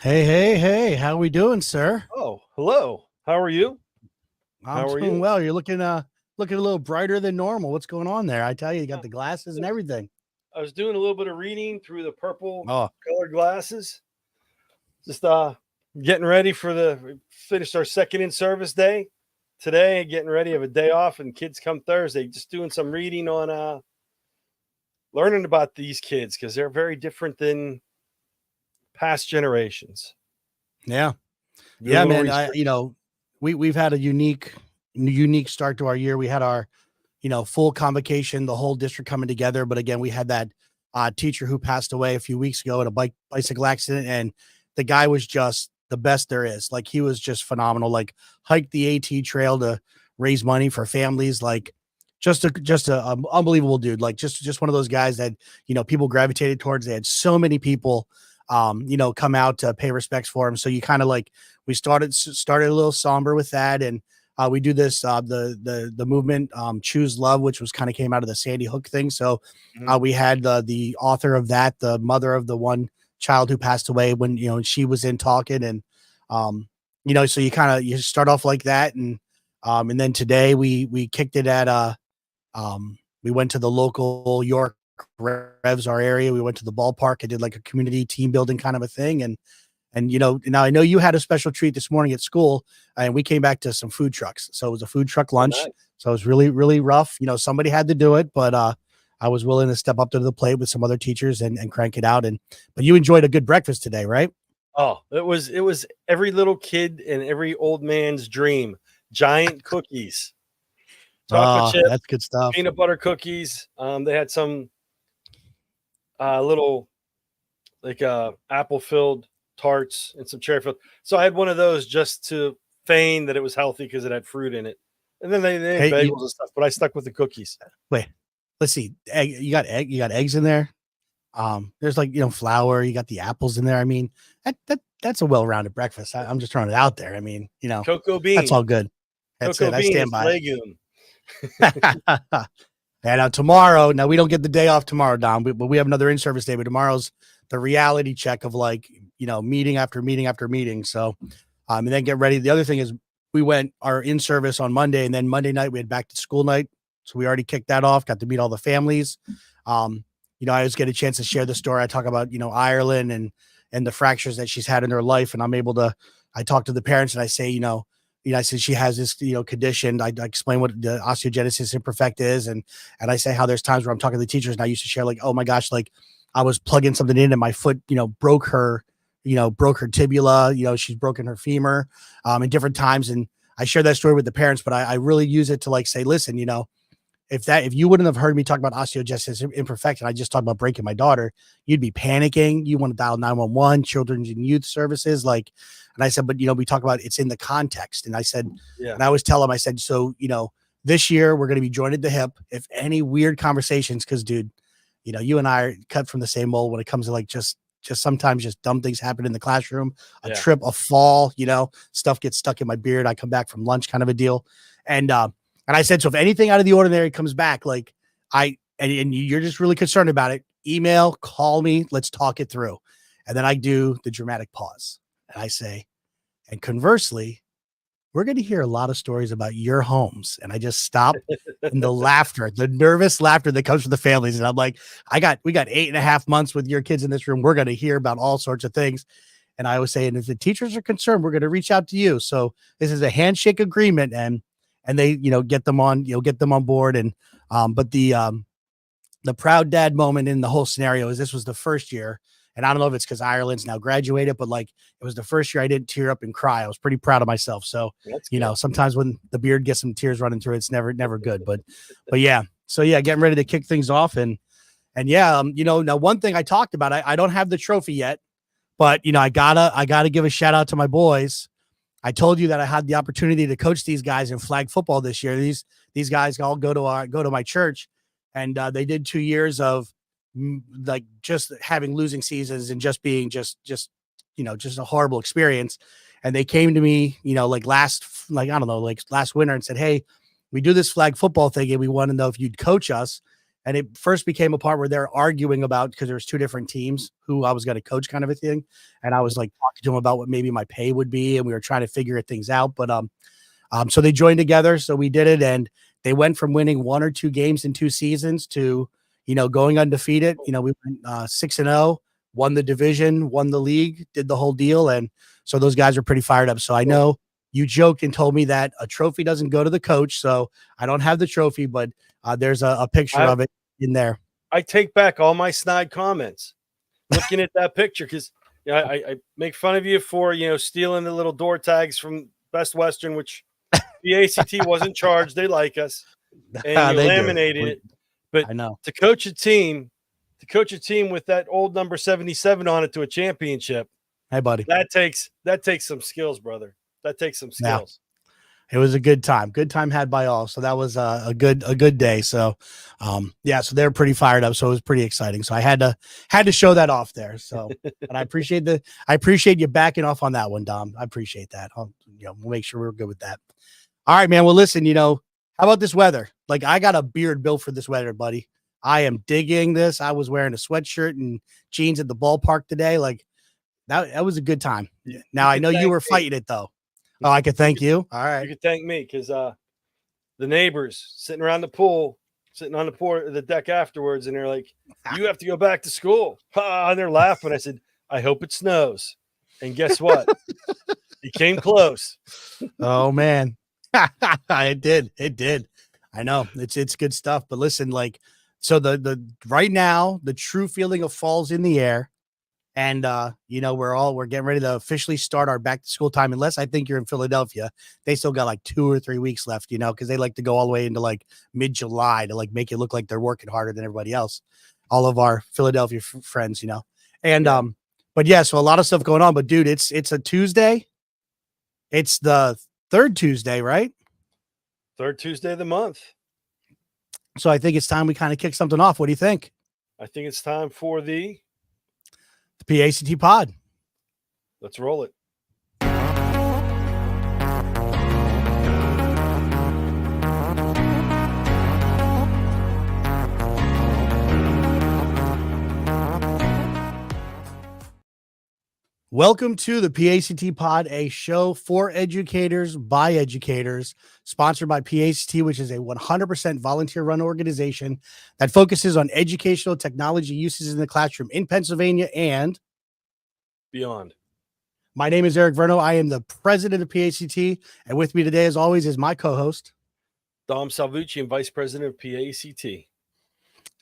Hey, hey, hey, how we doing, sir? Oh, hello. How are you? I'm How are doing you? well. You're looking a little brighter than normal. What's going on there? I tell you, you got the glasses and everything. I was doing a little bit of reading through the purple Oh, colored glasses. Just getting ready for the finished our second in service day today, getting ready of a day off and kids come Thursday. Just doing some reading on learning about these kids because they're very different than past generations. yeah. Do a Yeah, little man. research. We've had a unique start to our year. We had our, full convocation, the whole district coming together. But again, we had that teacher who passed away a few weeks ago in a bicycle accident, and the guy was just the best there is. Like he was just phenomenal. Like hiked the AT trail to raise money for families. Like just a unbelievable dude. Like just one of those guys that people gravitated towards. They had so many people come out to pay respects for him. So you kind of like we started a little somber with that, and we do this the movement choose love, which was kind of came out of the Sandy Hook thing. So Mhm. we had the author of that, the mother of the one child who passed away when she was in talking, and so you start off like that, and then today we kicked it at we went to the local York Revs, our area. We went to the ballpark. I did like a community team building kind of a thing, and now I know you had a special treat this morning at school, and we came back to some food trucks. So it was a food truck Oh, lunch. nice. So it was really, really rough. Somebody had to do it, but I was willing to step up to the plate with some other teachers and crank it out. But you enjoyed a good breakfast today, right? Oh, it was every little kid and every old man's dream. Giant cookies, chocolate Oh, chip, that's good stuff. peanut butter cookies. They had some little like apple filled tarts and some cherry filled. So I had one of those just to feign that it was healthy because it had fruit in it. And then they had Hey, bagels and stuff, but I stuck with the cookies. wait, let's see. You got eggs in there. There's like flour. You got the apples in there. I mean, that's a well-rounded breakfast. I'm just throwing it out there. I mean, Cocoa that's bean. all good. That's Cocoa it. I bean stand is by legume. it. And tomorrow, now we don't get the day off tomorrow, Dom, but we have another in-service day. But tomorrow's the reality check of like meeting after meeting after meeting. So, and then get ready. The other thing is we went our in-service on Monday, and then Monday night we had back to school night. So we already kicked that off. Got to meet all the families. Um, I always get a chance to share the story. I talk about Ireland and the fractures that she's had in her life, and I'm able to. I talk to the parents and I say, I said she has this, condition. I explain what the osteogenesis imperfecta is, and I say how there's times where I'm talking to the teachers and I used to share like, oh my gosh, like I was plugging something in and my foot, broke her, broke her tibula, she's broken her femur, in different times. And I share that story with the parents, but I really use it to like say, listen, if you wouldn't have heard me talk about osteogenesis imperfecta, and I just talked about breaking my daughter, you'd be panicking. You want to dial 911, children's and youth services. Like, and I said, but we talk about it's in the context. And I said, Yeah. and I always tell them, I said, so, this year we're going to be joined at the hip. If any weird conversations, cause dude, you and I are cut from the same mold when it comes to like, just sometimes just dumb things happen in the classroom, a Yeah. trip, a fall, stuff gets stuck in my beard. I come back from lunch kind of a deal. And I said, so if anything out of the ordinary comes back, like and you're just really concerned about it, email, call me, let's talk it through. And then I do the dramatic pause and I say, and conversely, we're going to hear a lot of stories about your homes. And I just stop and the laughter, the nervous laughter that comes from the families. And I'm like, we got 8.5 months with your kids in this room. We're going to hear about all sorts of things. And I was saying, if the teachers are concerned, we're going to reach out to you. So this is a handshake agreement, and they get them on board. And but the proud dad moment in the whole scenario is this was the first year, and I don't know if it's because Ireland's now graduated, but like it was the first year I didn't tear up and cry. I was pretty proud of myself. So That's good. sometimes when the beard gets some tears running through, it's never good. But yeah, so yeah, getting ready to kick things off. And yeah, now one thing I talked about, I don't have the trophy yet, but I gotta give a shout out to my boys. I told you that I had the opportunity to coach these guys in flag football this year. These guys all go to my church, and they did 2 years of like just having losing seasons and just being just a horrible experience. And they came to me, like last winter and said, "Hey, we do this flag football thing, and we want to know if you'd coach us." And it first became a part where they're arguing about, because there was two different teams who I was going to coach kind of a thing. And I was like talking to them about what maybe my pay would be. And we were trying to figure things out. But so they joined together. So we did it. And they went from winning 1 or 2 games in 2 seasons to, going undefeated. We went 6-0, won the division, won the league, did the whole deal. And so those guys are pretty fired up. So I know you joked and told me that a trophy doesn't go to the coach. So I don't have the trophy, but there's a picture of it in there. I take back all my snide comments looking at that picture, because I make fun of you for stealing the little door tags from Best Western, which the ACT wasn't charged. They like us, and you laminated it. But I know, to coach a team with that old number 77 on it to a championship. Hey, buddy, that takes some skills, brother. That takes some skills. Yeah. It was a good time had by all. So that was a good day. So, so they're pretty fired up. So it was pretty exciting. So I had to show that off there. So, and I appreciate you backing off on that one, Dom. I appreciate that. We'll make sure we're good with that. All right, man. Well, listen, how about this weather? Like, I got a beard built for this weather, buddy. I am digging this. I was wearing a sweatshirt and jeans at the ballpark today. Like, that was a good time. Now I know you were fighting it though. Oh, I could thank you. All right. You could thank me, because the neighbors sitting around the pool, sitting on the deck afterwards, and they're like, "You have to go back to school." And they're laughing. I said, "I hope it snows." And guess what? It came close. Oh man. It did. I know it's good stuff. But listen, like, so the right now, the true feeling of fall's in the air. And, we're getting ready to officially start our back to school time. Unless I think you're in Philadelphia, they still got like 2 or 3 weeks left, because they like to go all the way into like mid-July to like make it look like they're working harder than everybody else. All of our Philadelphia friends, and, but yeah, so a lot of stuff going on, but dude, it's a Tuesday. It's the 3rd Tuesday, right? 3rd Tuesday of the month. So I think it's time we kind of kick something off. What do you think? I think it's time for the PACT pod. Let's roll it. Welcome to the PACT pod, a show for educators by educators, sponsored by PACT, which is a 100% volunteer-run organization that focuses on educational technology uses in the classroom in Pennsylvania and beyond. My name is Eric Verno. I am the president of PACT, and with me today, as always, is my co-host, Dom Salvucci, and vice president of PACT.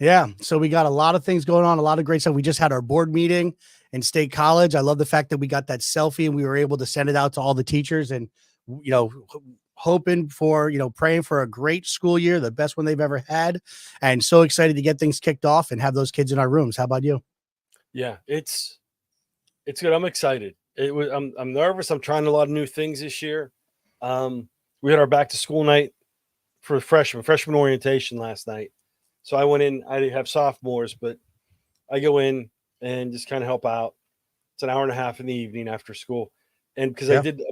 Yeah, so we got a lot of things going on, a lot of great stuff. We just had our board meeting in State College. I love the fact that we got that selfie and we were able to send it out to all the teachers, and hoping for, praying for a great school year, the best one they've ever had, and so excited to get things kicked off and have those kids in our rooms. How about you? Yeah, it's good. I'm excited. I'm nervous. I'm trying a lot of new things this year. We had our back to school night for freshman orientation last night. So I went in. I have sophomores, but I go in and just kind of help out. It's an hour and a half in the evening after school. And because I did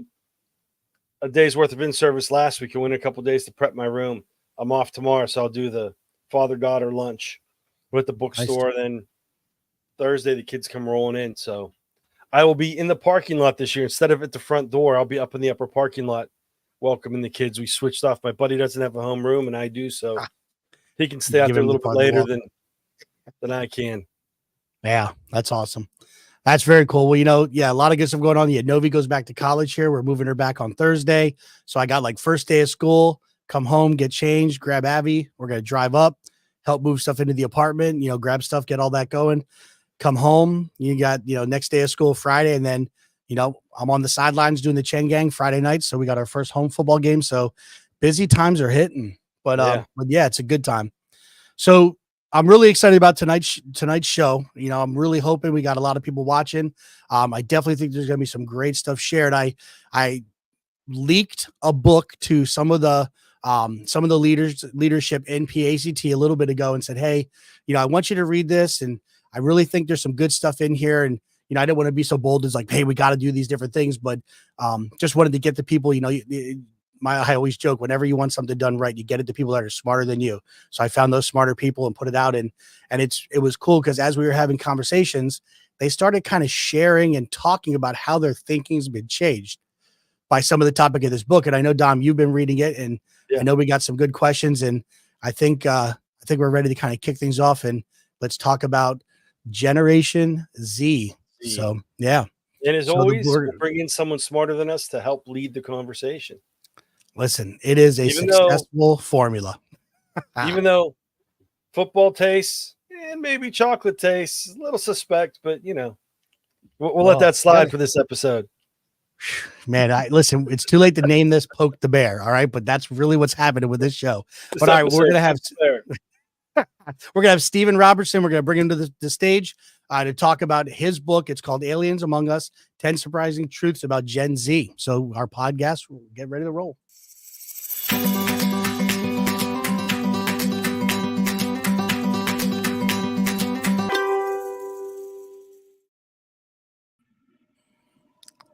a day's worth of in-service last week, I went a couple of days to prep my room. I'm off tomorrow, so I'll do the father-daughter lunch with the bookstore. Nice. Then Thursday, the kids come rolling in. So I will be in the parking lot this year. Instead of at the front door, I'll be up in the upper parking lot welcoming the kids. We switched off. My buddy doesn't have a home room, and I do, so he can stay out there a little bit later than I can. Yeah, that's awesome. That's very cool. Well, a lot of good stuff going on. Yeah, Novi goes back to college here. We're moving her back on Thursday. So I got like first day of school, come home, get changed, grab Abby. We're going to drive up, help move stuff into the apartment, grab stuff, get all that going. Come home. You got, next day of school Friday. And then, I'm on the sidelines doing the Chen Gang Friday night. So we got our first home football game. So busy times are hitting, but yeah, it's a good time. So I'm really excited about tonight's show. I'm really hoping we got a lot of people watching. I definitely think there's going to be some great stuff shared. I leaked a book to some of the leadership in PACT a little bit ago and said, hey, I want you to read this. And I really think there's some good stuff in here. And, I didn't want to be so bold as like, hey, we got to do these different things, but just wanted to get the people, I always joke, whenever you want something done right, you get it to people that are smarter than you. So I found those smarter people and put it out. And it was cool because as we were having conversations, they started kind of sharing and talking about how their thinking's been changed by some of the topic of this book. And I know, Dom, you've been reading it, and I know we got some good questions. And I think we're ready to kind of kick things off, and let's talk about Generation Z. So, yeah. And as always, we'll bring in someone smarter than us to help lead the conversation. Listen, it is a successful formula. Even though football tastes and maybe chocolate tastes a little suspect, but we'll let that slide for this episode. Man, listen, it's too late to name this Poke the Bear, all right? But that's really what's happening with this show. But all right, we're gonna have Stephen Robertson. We're gonna bring him to the stage to talk about his book. It's called Aliens Among Us: 10 Surprising Truths About Gen Z. So our podcast will get ready to roll.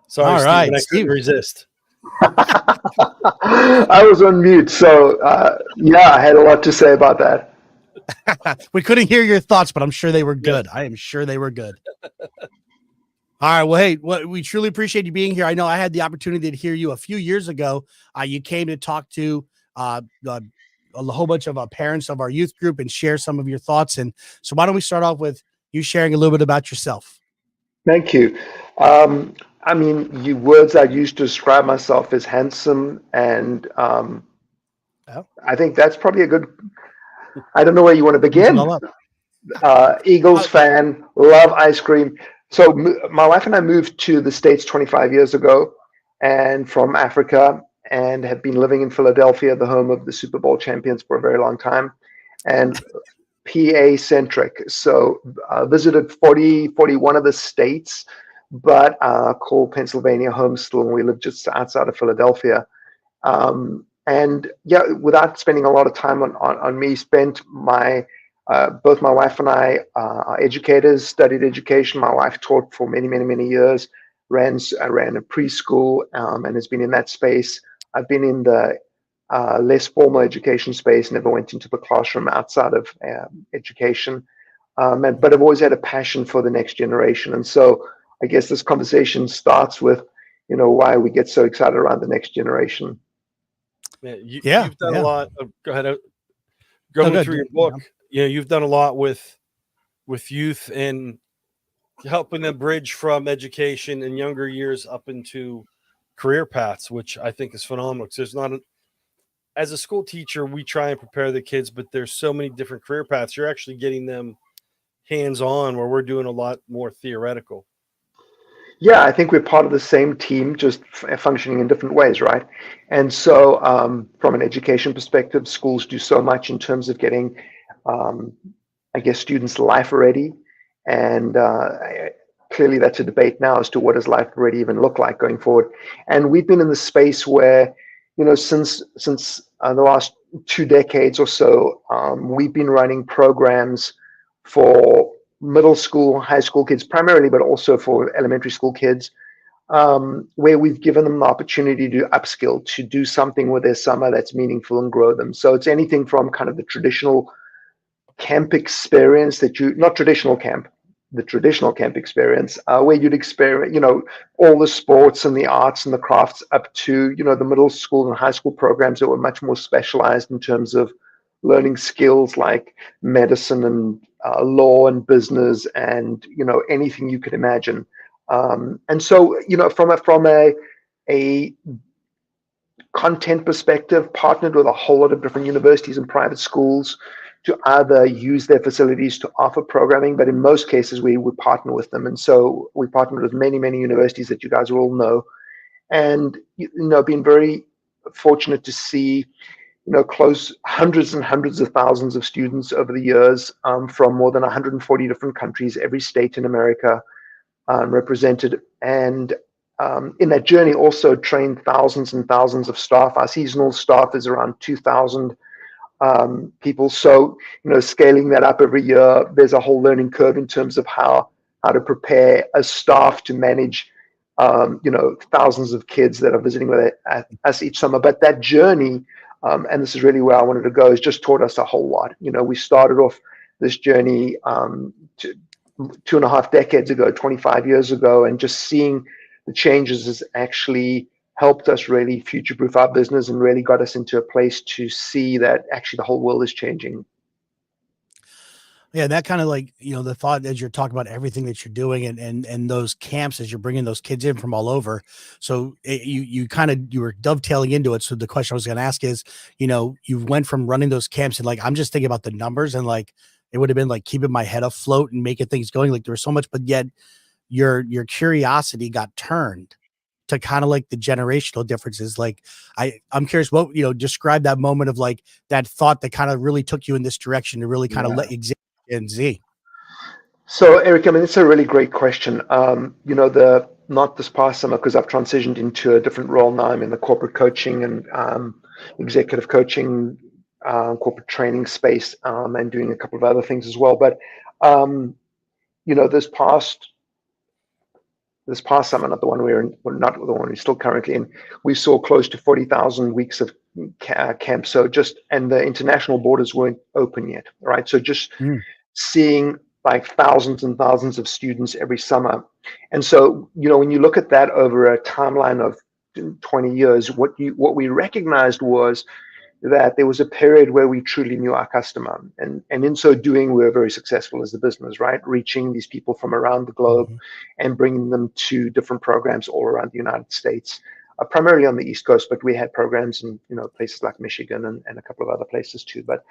Sorry, all right, Steve, I couldn't resist. I was on mute, so I had a lot to say about that. We couldn't hear your thoughts, but I'm sure they were good. I am sure they were good. All right. Well, hey, we truly appreciate you being here. I know I had the opportunity to hear you a few years ago. You came to talk to a whole bunch of parents of our youth group and share some of your thoughts. And so why don't we start off with you sharing a little bit about yourself? Thank you. I mean, words I used to describe myself as handsome, and I think that's probably a good. I don't know where you want to begin. Eagles fan, love ice cream. So my wife and I moved to the States 25 years ago, and from Africa, and have been living in Philadelphia, the home of the Super Bowl champions, for a very long time, and PA centric. So visited 41 of the states, but call Pennsylvania home still, and we live just outside of Philadelphia. And without spending a lot of time on me, spent both my wife and I are educators, studied education. My wife taught for many years, ran a preschool, and has been in that space. I've been in the less formal education space, never went into the classroom outside of education, but I've always had a passion for the next generation. And so I guess this conversation starts with, why we get so excited around the next generation. You've done a lot of, go ahead. Going through your book, you've done a lot with youth and helping them bridge from education in younger years up into career paths, which I think is phenomenal. Because there's as a school teacher, we try and prepare the kids, but there's so many different career paths. You're actually getting them hands-on, where we're doing a lot more theoretical. Yeah, I think we're part of the same team, just functioning in different ways, right? And so from an education perspective, schools do so much in terms of getting, students life ready. And clearly that's a debate now as to what does life ready even look like going forward. And we've been in the space where, since the last 2 decades or so, we've been running programs for middle school, high school kids primarily, but also for elementary school kids, where we've given them the opportunity to upskill, to do something with their summer that's meaningful and grow them. So it's anything from kind of the traditional camp experience the traditional camp experience, where you'd experience, all the sports and the arts and the crafts, up to, the middle school and high school programs that were much more specialized in terms of learning skills like medicine and law and business and anything you could imagine. And so from a content perspective, partnered with a whole lot of different universities and private schools to either use their facilities to offer programming, but in most cases we would partner with them. And so we partnered with many universities that you guys all know, and been very fortunate to see close hundreds and hundreds of thousands of students over the years, from more than 140 different countries, every state in America represented. And in that journey also trained thousands and thousands of staff. Our seasonal staff is around 2,000 people. So, scaling that up every year, there's a whole learning curve in terms of how to prepare a staff to manage thousands of kids that are visiting with us each summer. But that journey, and this is really where I wanted to go, has just taught us a whole lot. We started off this journey 2.5 decades ago, 25 years ago, and just seeing the changes has actually helped us really future-proof our business and really got us into a place to see that actually the whole world is changing. Yeah, that kind of the thought as you're talking about everything that you're doing and those camps as you're bringing those kids in from all over. So you were dovetailing into it. So the question I was going to ask is, you went from running those camps and I'm just thinking about the numbers and it would have been keeping my head afloat and making things going. There was so much, but yet your curiosity got turned to kind of the generational differences. I'm curious what, describe that moment of that thought that kind of really took you in this direction to really kind of let exist in Z. So Eric, I mean, it's a really great question. Not this past summer, because I've transitioned into a different role now. I'm in the corporate coaching and executive coaching, corporate training space, and doing a couple of other things as well. But this past summer, not the one not the one we're still currently in, we saw close to 40,000 weeks of camp. So and the international borders weren't open yet, right? So just seeing thousands and thousands of students every summer. And so, when you look at that over a timeline of 20 years, what we recognized was that there was a period where we truly knew our customer. And in so doing, we were very successful as a business, right? Reaching these people from around the globe and bringing them to different programs all around the United States, primarily on the East Coast, but we had programs in, places like Michigan and a couple of other places too. But,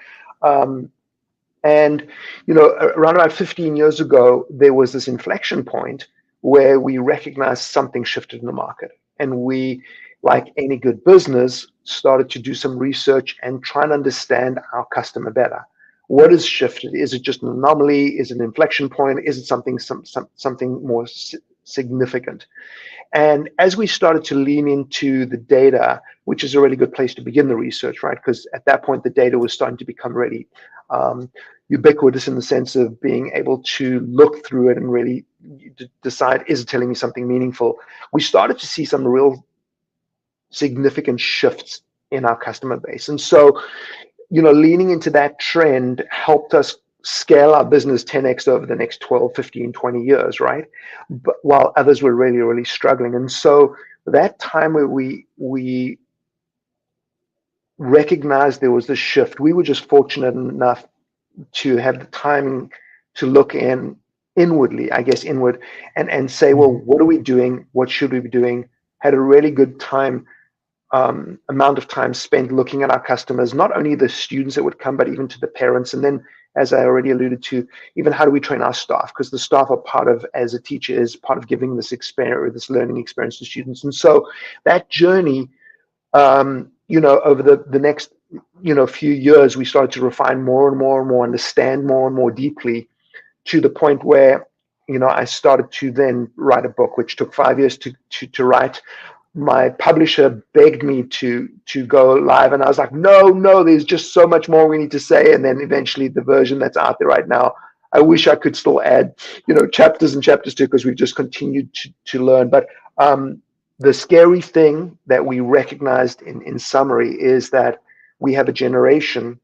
around about 15 years ago, there was this inflection point where we recognized something shifted in the market. And we, like any good business, started to do some research and try and understand our customer better. What has shifted? Is it just an anomaly? Is it an inflection point? Is it something more significant? And as we started to lean into the data, which is a really good place to begin the research, right? Because at that point, the data was starting to become really ubiquitous in the sense of being able to look through it and really decide, is it telling me something meaningful? We started to see some real significant shifts in our customer base. And so, leaning into that trend helped us scale our business 10x over the next 12, 15, 20 years, right? But while others were really, really struggling. And so that time where we recognized there was this shift, we were just fortunate enough to have the time to look inward and say, well, what are we doing? What should we be doing? Had a really good amount of time spent looking at our customers, not only the students that would come, but even to the parents. And then, as I already alluded to, even how do we train our staff? Because the staff are part of, as a teacher, is part of giving this experience or this learning experience to students. And so that journey, over the next, few years, we started to refine more and more and more, understand more and more deeply, to the point where, I started to then write a book, which took 5 years to write. My publisher begged me to go live, and I was like, no, there's just so much more we need to say. And then eventually the version that's out there right now, I wish I could still add, chapters and chapters to it, because we've just continued to learn. But the scary thing that we recognized in summary is that we have a generation,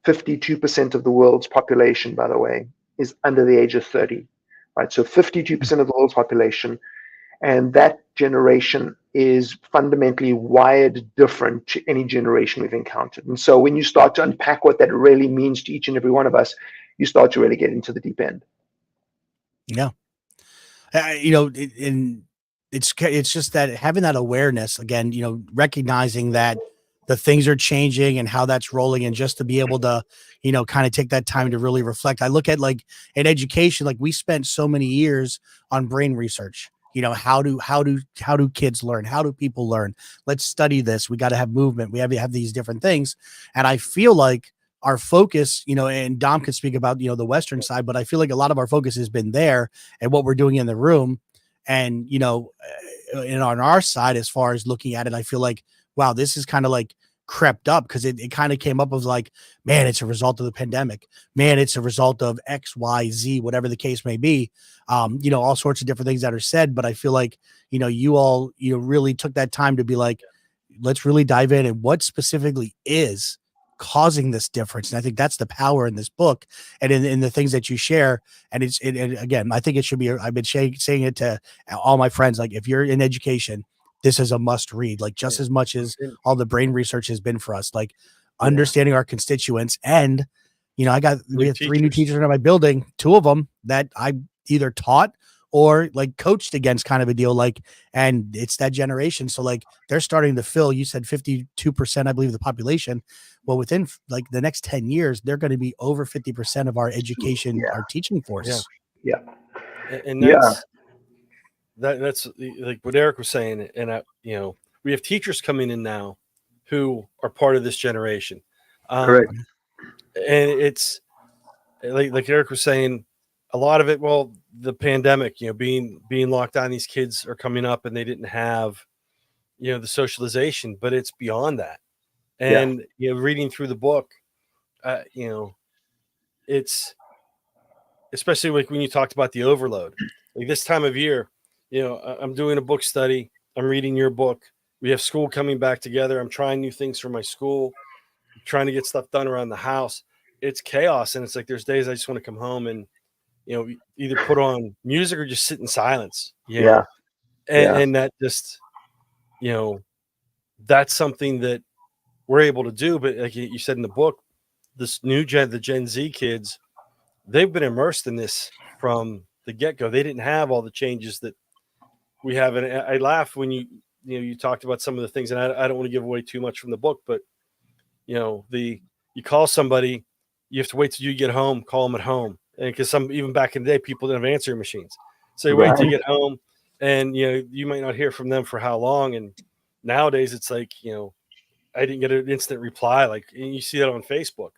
52% of the world's population, by the way, is under the age of 30, right? So 52% of the world's population, and that generation is fundamentally wired different to any generation we've encountered. And so when you start to unpack what that really means to each and every one of us, you start to really get into the deep end. Yeah. It's just that having that awareness again, recognizing that the things are changing and how that's rolling, and just to be able to, kind of take that time to really reflect. I look at in education, we spent so many years on brain research. How do kids learn? How do people learn? Let's study this. We got to have movement. We have to have these different things. And I feel like our focus, and Dom can speak about, the Western side, but I feel like a lot of our focus has been there and what we're doing in the room. And, and on our side, as far as looking at it, I feel like, wow, this is kind of crept up, because it kind of came up as like, man, it's a result of the pandemic, man, it's a result of XYZ, whatever the case may be. All sorts of different things that are said, but I feel like, you all, really took that time to be like, let's really dive in and what specifically is causing this difference. And I think that's the power in this book and in the things that you share. And and again, I think it should be, I've been saying it to all my friends, like, if you're in education, this is a must read, like just as much as all the brain research has been for us, like understanding our constituents. And, we have 3 new teachers in my building, 2 of them that I either taught or like coached against, kind of a deal. Like, and it's that generation. So like they're starting to fill, you said 52%, I believe, the population. Well, within like the next 10 years, they're going to be over 50% of our education, our teaching force. Yeah. And that's like what Eric was saying. And we have teachers coming in now who are part of this generation. Correct. And it's like Eric was saying, a lot of it, well, the pandemic, being locked down, these kids are coming up and they didn't have, the socialization, but it's beyond that. And, reading through the book, it's especially like when you talked about the overload, like this time of year, I'm doing a book study. I'm reading your book. We have school coming back together. I'm trying new things for my school, trying to get stuff done around the house. It's chaos. And it's like, there's days I just want to come home and, either put on music or just sit in silence. And that just, that's something that we're able to do. But like you said in the book, this new the Gen Z kids, they've been immersed in this from the get-go. They didn't have all the changes that we have. And I laugh when you talked about some of the things, and I don't want to give away too much from the book, but you call somebody, you have to wait till you get home, call them at home. And because even back in the day, people didn't have answering machines. So you wait till you get home, and you might not hear from them for how long. And nowadays it's like, I didn't get an instant reply. Like, and you see that on Facebook.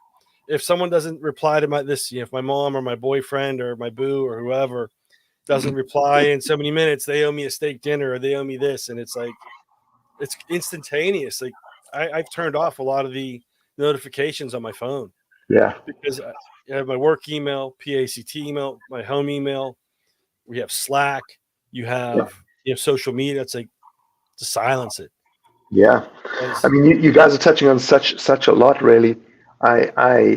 If someone doesn't reply to if my mom or my boyfriend or my boo or whoever doesn't reply in so many minutes, they owe me a steak dinner or they owe me this. And it's like, it's instantaneous. Like I've turned off a lot of the notifications on my phone. Yeah. Because I have my work email, PAECT email, my home email. We have Slack. You have social media. It's like to silence it. Yeah. I mean, you guys are touching on such a lot, really. One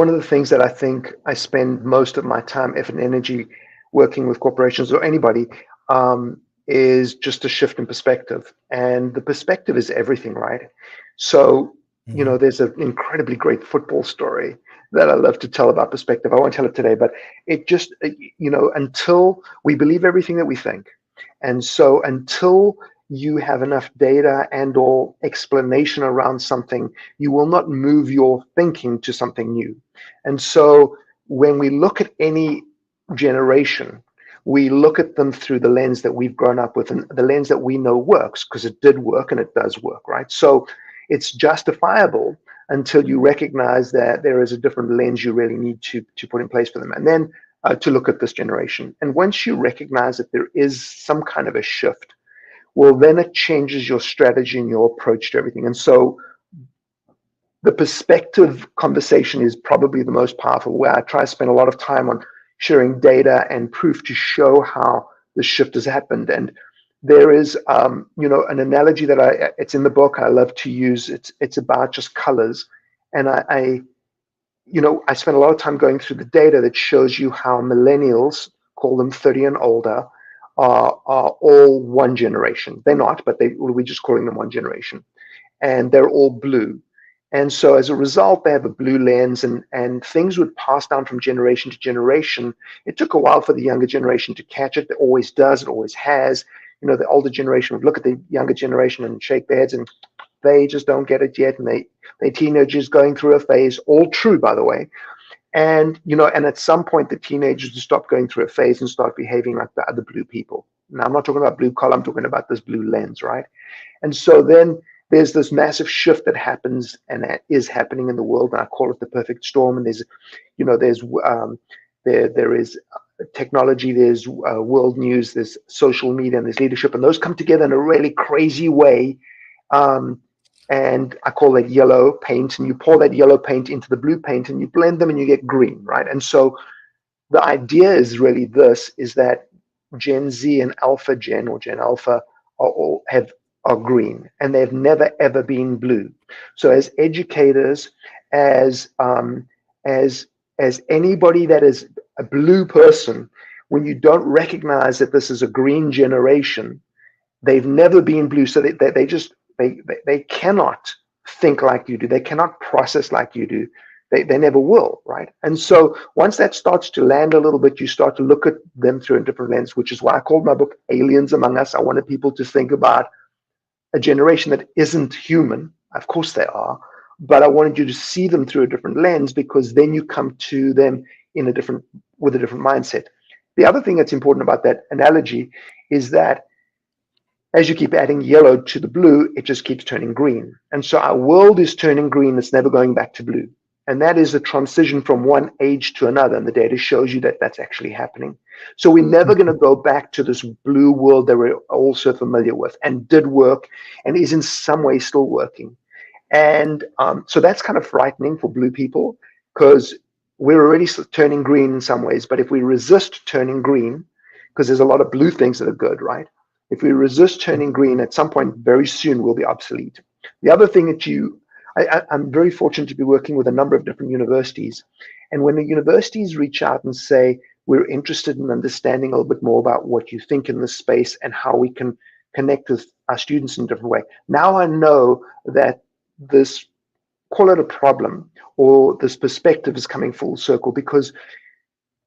of the things that I think I spend most of my time, effort, and energy working with corporations or anybody is just a shift in perspective. And the perspective is everything, right? So, there's an incredibly great football story that I love to tell about perspective. I won't tell it today, but it just, until we believe everything that we think. And so until you have enough data and or explanation around something, you will not move your thinking to something new. And so when we look at any generation, we look at them through the lens that we've grown up with and the lens that we know works, because it did work and it does work, right? So it's justifiable until you recognize that there is a different lens you really need to put in place for them. And then to look at this generation. And once you recognize that there is some kind of a shift, well, then it changes your strategy and your approach to everything. And so the perspective conversation is probably the most powerful, where I try to spend a lot of time on sharing data and proof to show how the shift has happened. And there is, an analogy that it's in the book I love to use. It's about just colors. And I spent a lot of time going through the data that shows you how millennials, call them 30 and older, are all one generation. They're not, but we're just calling them one generation. And they're all blue. And so as a result, they have a blue lens, and things would pass down from generation to generation. It took a while for the younger generation to catch it. It always does. It always has. The older generation would look at the younger generation and shake their heads, and they just don't get it yet. And they're teenagers going through a phase. All true, by the way. And, and at some point, the teenagers will stop going through a phase and start behaving like the other blue people. Now, I'm not talking about blue collar. I'm talking about this blue lens, right? And so then there's this massive shift that happens and that is happening in the world. And I call it the perfect storm. And there is technology, there's world news, there's social media, and there's leadership. And those come together in a really crazy way. and I call that yellow paint, and you pour that yellow paint into the blue paint and you blend them and you get green, right? And so the idea is really this, is that Gen Z and Alpha Gen or Gen Alpha are green, and they've never ever been blue. So as educators, as anybody that is a blue person, when you don't recognize that this is a green generation, they've never been blue, so they cannot think like you do. They cannot process like you do. They never will, right? And so once that starts to land a little bit, you start to look at them through a different lens, which is why I called my book Aliens Among Us. I wanted people to think about a generation that isn't human. Of course they are, but I wanted you to see them through a different lens, because then you come to them with a different mindset. The other thing that's important about that analogy is that as you keep adding yellow to the blue, it just keeps turning green. And so our world is turning green. It's never going back to blue. And that is a transition from one age to another. And the data shows you that that's actually happening. So we're never going to go back to this blue world that we're all so familiar with and did work and is in some way still working. And so that's kind of frightening for blue people, because we're already turning green in some ways. But if we resist turning green, because there's a lot of blue things that are good, right? If we resist turning green, at some point very soon we'll be obsolete. The other thing that I'm very fortunate to be working with a number of different universities. And when the universities reach out and say, we're interested in understanding a little bit more about what you think in this space and how we can connect with our students in a different way. Now I know that this, call it a problem, or this perspective is coming full circle, because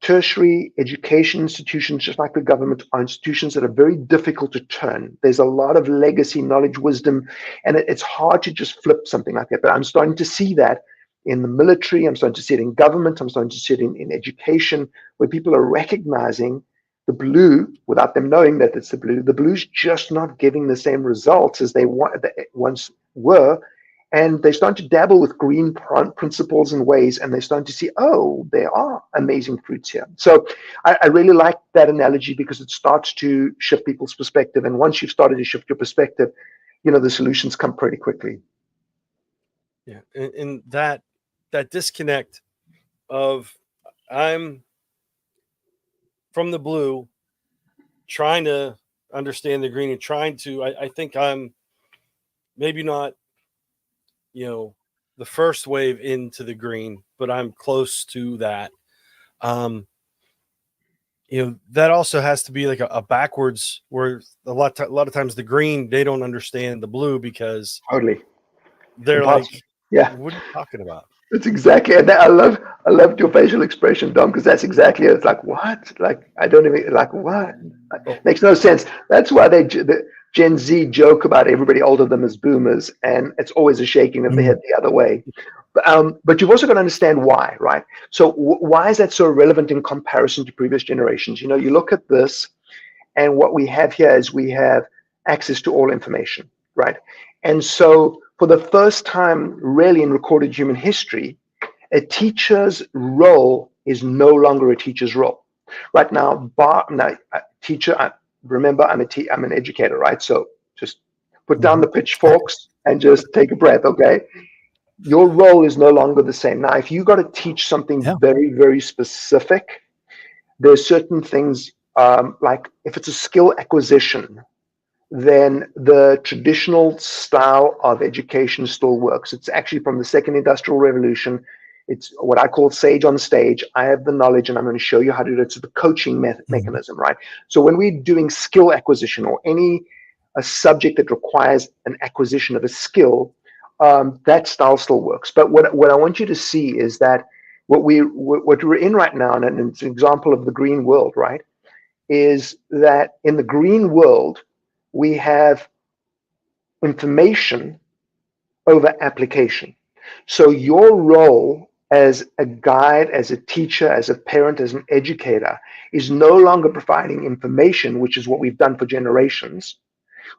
tertiary education institutions, just like the government, are institutions that are very difficult to turn. There's a lot of legacy knowledge, wisdom, and it's hard to just flip something like that. But I'm starting to see that in the military. I'm starting to see it in government. I'm starting to see it in education, where people are recognizing the blue without them knowing that it's the blue. The blue's just not giving the same results as they once were. And they're starting to dabble with green principles and ways, and they're starting to see, oh, there are amazing fruits here. So I really like that analogy, because it starts to shift people's perspective. And once you've started to shift your perspective, the solutions come pretty quickly. Yeah, and that disconnect of, I'm from the blue, trying to understand the green, and trying to, I think I'm maybe not, the first wave into the green, but I'm close to that. That also has to be like a backwards, where a lot of times the green, they don't understand the blue, because totally they're impossible. like, yeah, what are you talking about? It's exactly, and I loved your facial expression, Dom, because that's exactly it. It's like, what? Like, I don't even, like, what? Makes no sense. That's why the Gen Z joke about everybody older than them as boomers, and it's always a shaking of the head the other way. But you've also got to understand why, right? So why is that so relevant in comparison to previous generations? You look at this, and what we have here is we have access to all information, right? And so for the first time really in recorded human history, a teacher's role is no longer a teacher's role. Right now, remember, I'm an educator, right? So just put down the pitchforks and just take a breath, okay? Your role is no longer the same. Now, if you got to teach something very, very specific, there's certain things, like if it's a skill acquisition, then the traditional style of education still works. It's actually from the second industrial revolution. It's what I call sage on stage. I have the knowledge, and I'm going to show you how to do it. It's the coaching mechanism, right? So when we're doing skill acquisition, or a subject that requires an acquisition of a skill, that style still works. But what I want you to see is that what we're in right now, and it's an example of the green world, right, is that in the green world, we have information over application. So your role as a guide, as a teacher, as a parent, as an educator, is no longer providing information, which is what we've done for generations.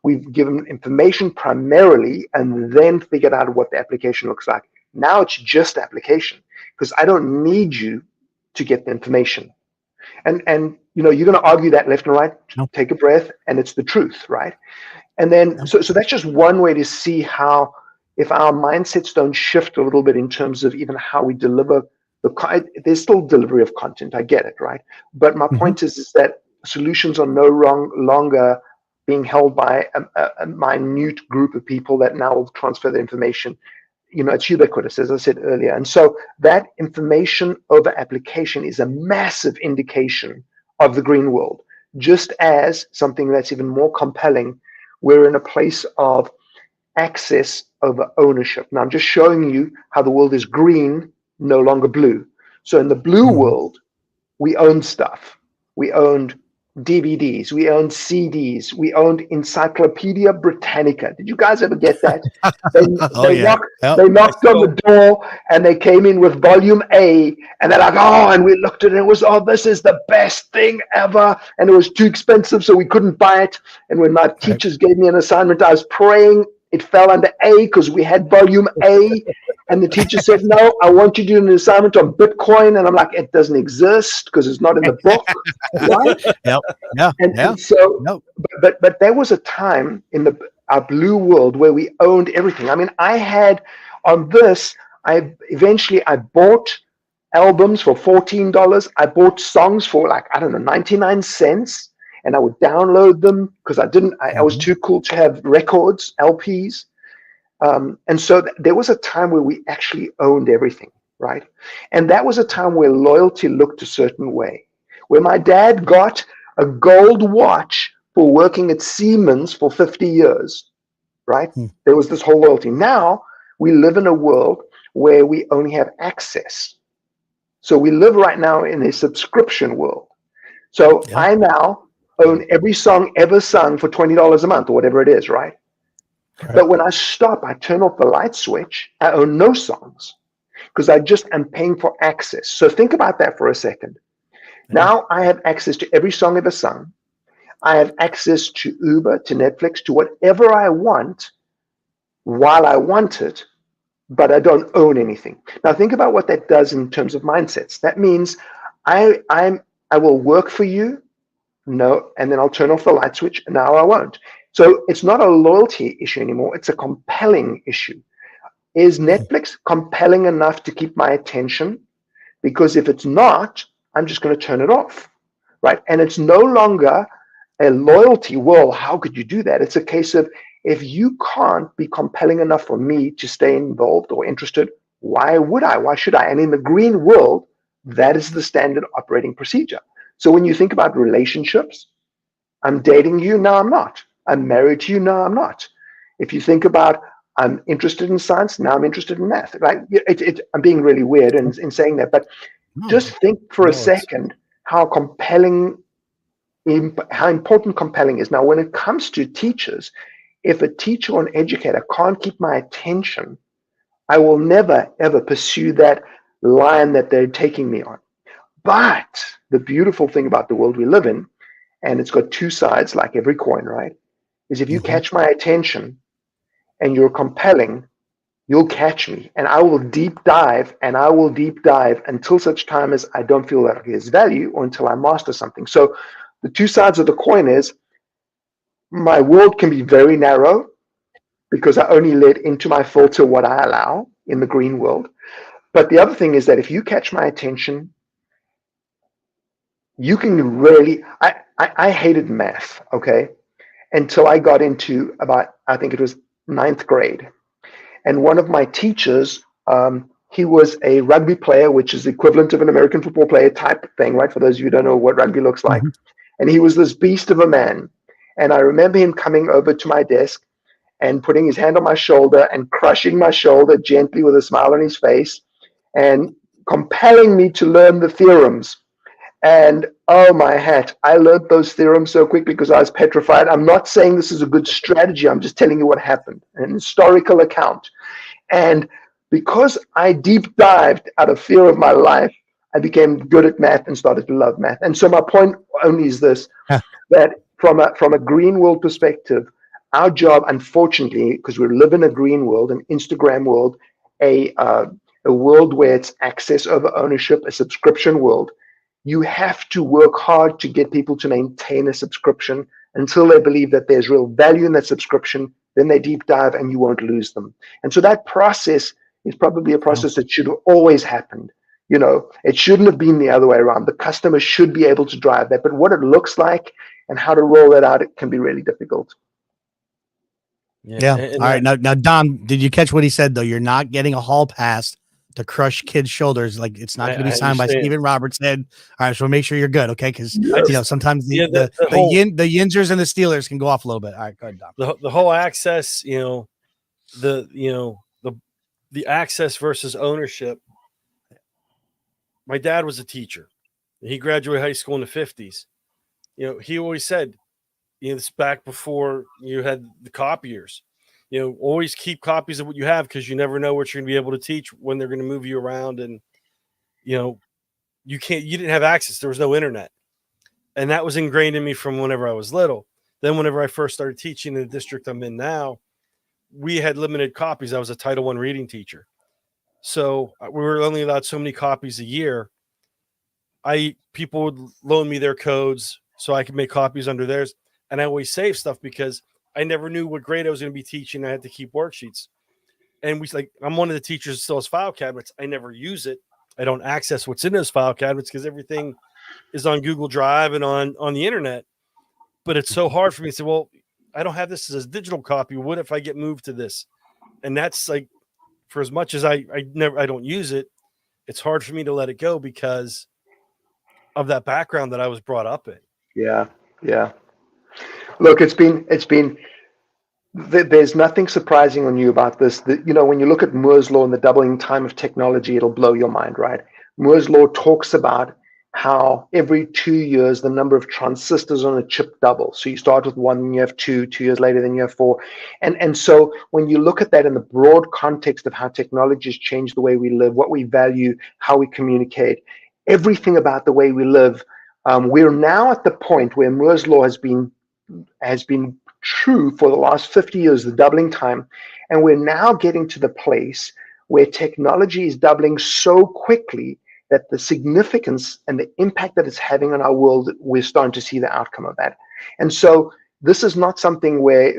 We've given information primarily and then figured out what the application looks like. Now it's just application, because I don't need you to get the information. And you're going to argue that left and right. Nope. Take a breath, and it's the truth, right? And then so that's just one way to see how if our mindsets don't shift a little bit in terms of even how we deliver there's still delivery of content. I get it, right? But my point is that solutions are no longer being held by a minute group of people that now will transfer the information. It's ubiquitous, as I said earlier. And so that information over application is a massive indication of the green world. Just as something that's even more compelling, we're in a place of access over ownership. Now I'm just showing you how the world is green, no longer blue. So in the blue world, we owned stuff. We owned DVDs, we owned CDs, we owned Encyclopedia Britannica. Did you guys ever get that? They knocked on the door and they came in with volume A, and they're like, oh, and we looked at it, and it was, oh, this is the best thing ever. And it was too expensive, so we couldn't buy it. And when my teachers gave me an assignment, I was praying it fell under A because we had volume A. And the teacher said, no, I want you to do an assignment on Bitcoin. And I'm like, it doesn't exist because it's not in the book. Right? So, but there was a time in our blue world where we owned everything. I mean, I had on this, I bought albums for $14. I bought songs for 99 cents. And I would download them because I was too cool to have records, LPs. And so there was a time where we actually owned everything, right? And that was a time where loyalty looked a certain way, where my dad got a gold watch for working at Siemens for 50 years, right? There was this whole loyalty. Now we live in a world where we only have access. So we live right now in a subscription world. So I now own every song ever sung for $20 a month or whatever it is, right? But when I stop, I turn off the light switch, I own no songs because I just am paying for access. So think about that for a second. Now I have access to every song ever sung. I have access to Uber, to Netflix, to whatever I want while I want it, but I don't own anything. Now think about what that does in terms of mindsets. That means I will work for you, no, and then I'll turn off the light switch. Now I won't. So it's not a loyalty issue anymore. It's a compelling issue. Is Netflix compelling enough to keep my attention? Because if it's not, I'm just going to turn it off, right? And it's no longer a loyalty. Well, how could you do that? It's a case of, if you can't be compelling enough for me to stay involved or interested, why would I? Why should I? And in the green world, that is the standard operating procedure. So when you think about relationships, I'm dating you, no, I'm not. I'm married to you, no, I'm not. If you think about, I'm interested in science, now I'm interested in math. Right? I'm being really weird in saying that, but just think for a second how compelling, how important compelling is. Now, when it comes to teachers, if a teacher or an educator can't keep my attention, I will never, ever pursue that line that they're taking me on. But the beautiful thing about the world we live in, and it's got two sides like every coin, right, is if you catch my attention and you're compelling, you'll catch me. And I will deep dive, and I will deep dive until such time as I don't feel that there's value or until I master something. So the two sides of the coin is, my world can be very narrow because I only let into my filter what I allow in the green world. But the other thing is that if you catch my attention, you can really, I hated math, okay, until I got into about, I think it was 9th grade. And one of my teachers, he was a rugby player, which is the equivalent of an American football player type thing, right? For those of you who don't know what rugby looks like. And he was this beast of a man. And I remember him coming over to my desk and putting his hand on my shoulder and crushing my shoulder gently with a smile on his face and compelling me to learn the theorems. And oh my hat, I learned those theorems so quickly because I was petrified. I'm not saying this is a good strategy. I'm just telling you what happened, an historical account. And because I deep dived out of fear of my life, I became good at math and started to love math. And so my point only is this, that from a green world perspective, our job, unfortunately, because we live in a green world, an Instagram world, a world where it's access over ownership, a subscription world, you have to work hard to get people to maintain a subscription until they believe that there's real value in that subscription. then they deep dive, and you won't lose them. And so that process is probably a process that should have always happened. It shouldn't have been the other way around. The customer should be able to drive that, but what it looks like and how to roll that out, it can be really difficult. Yeah. All right. Now, Dom, did you catch what he said, though? You're not getting a hall pass to crush kids' shoulders. Like, it's not going to be signed by Steven Robertson. All right. So make sure you're good. Okay. Because, sometimes the Yinzers and the Steelers can go off a little bit. All right. Go ahead, Dom. The whole access, the access versus ownership. My dad was a teacher. He graduated high school in the 50s. He always said, it's back before you had the copiers. Always keep copies of what you have, because you never know what you're going to be able to teach when they're going to move you around. And, you didn't have access. There was no internet. And that was ingrained in me from whenever I was little. Then whenever I first started teaching in the district I'm in now, we had limited copies. I was a Title I reading teacher. So we were only allowed so many copies a year. People would loan me their codes so I could make copies under theirs. And I always save stuff because I never knew what grade I was going to be teaching. I had to keep worksheets. And I'm one of the teachers that still has file cabinets. I never use it. I don't access what's in those file cabinets because everything is on Google Drive and on the internet. But it's so hard for me to say, well, I don't have this as a digital copy. What if I get moved to this? And that's for as much as I don't use it, it's hard for me to let it go because of that background that I was brought up in. Yeah. Yeah. Look, there's nothing surprising on you about this. When you look at Moore's law and the doubling time of technology, it'll blow your mind, right? Moore's law talks about how every 2 years, the number of transistors on a chip doubles. So you start with 1, then you have 2 years later, then you have 4. And so when you look at that in the broad context of how technology has changed the way we live, what we value, how we communicate, everything about the way we live, we're now at the point where Moore's law has been true for the last 50 years, the doubling time. And we're now getting to the place where technology is doubling so quickly that the significance and the impact that it's having on our world, we're starting to see the outcome of that. And so this is not something where,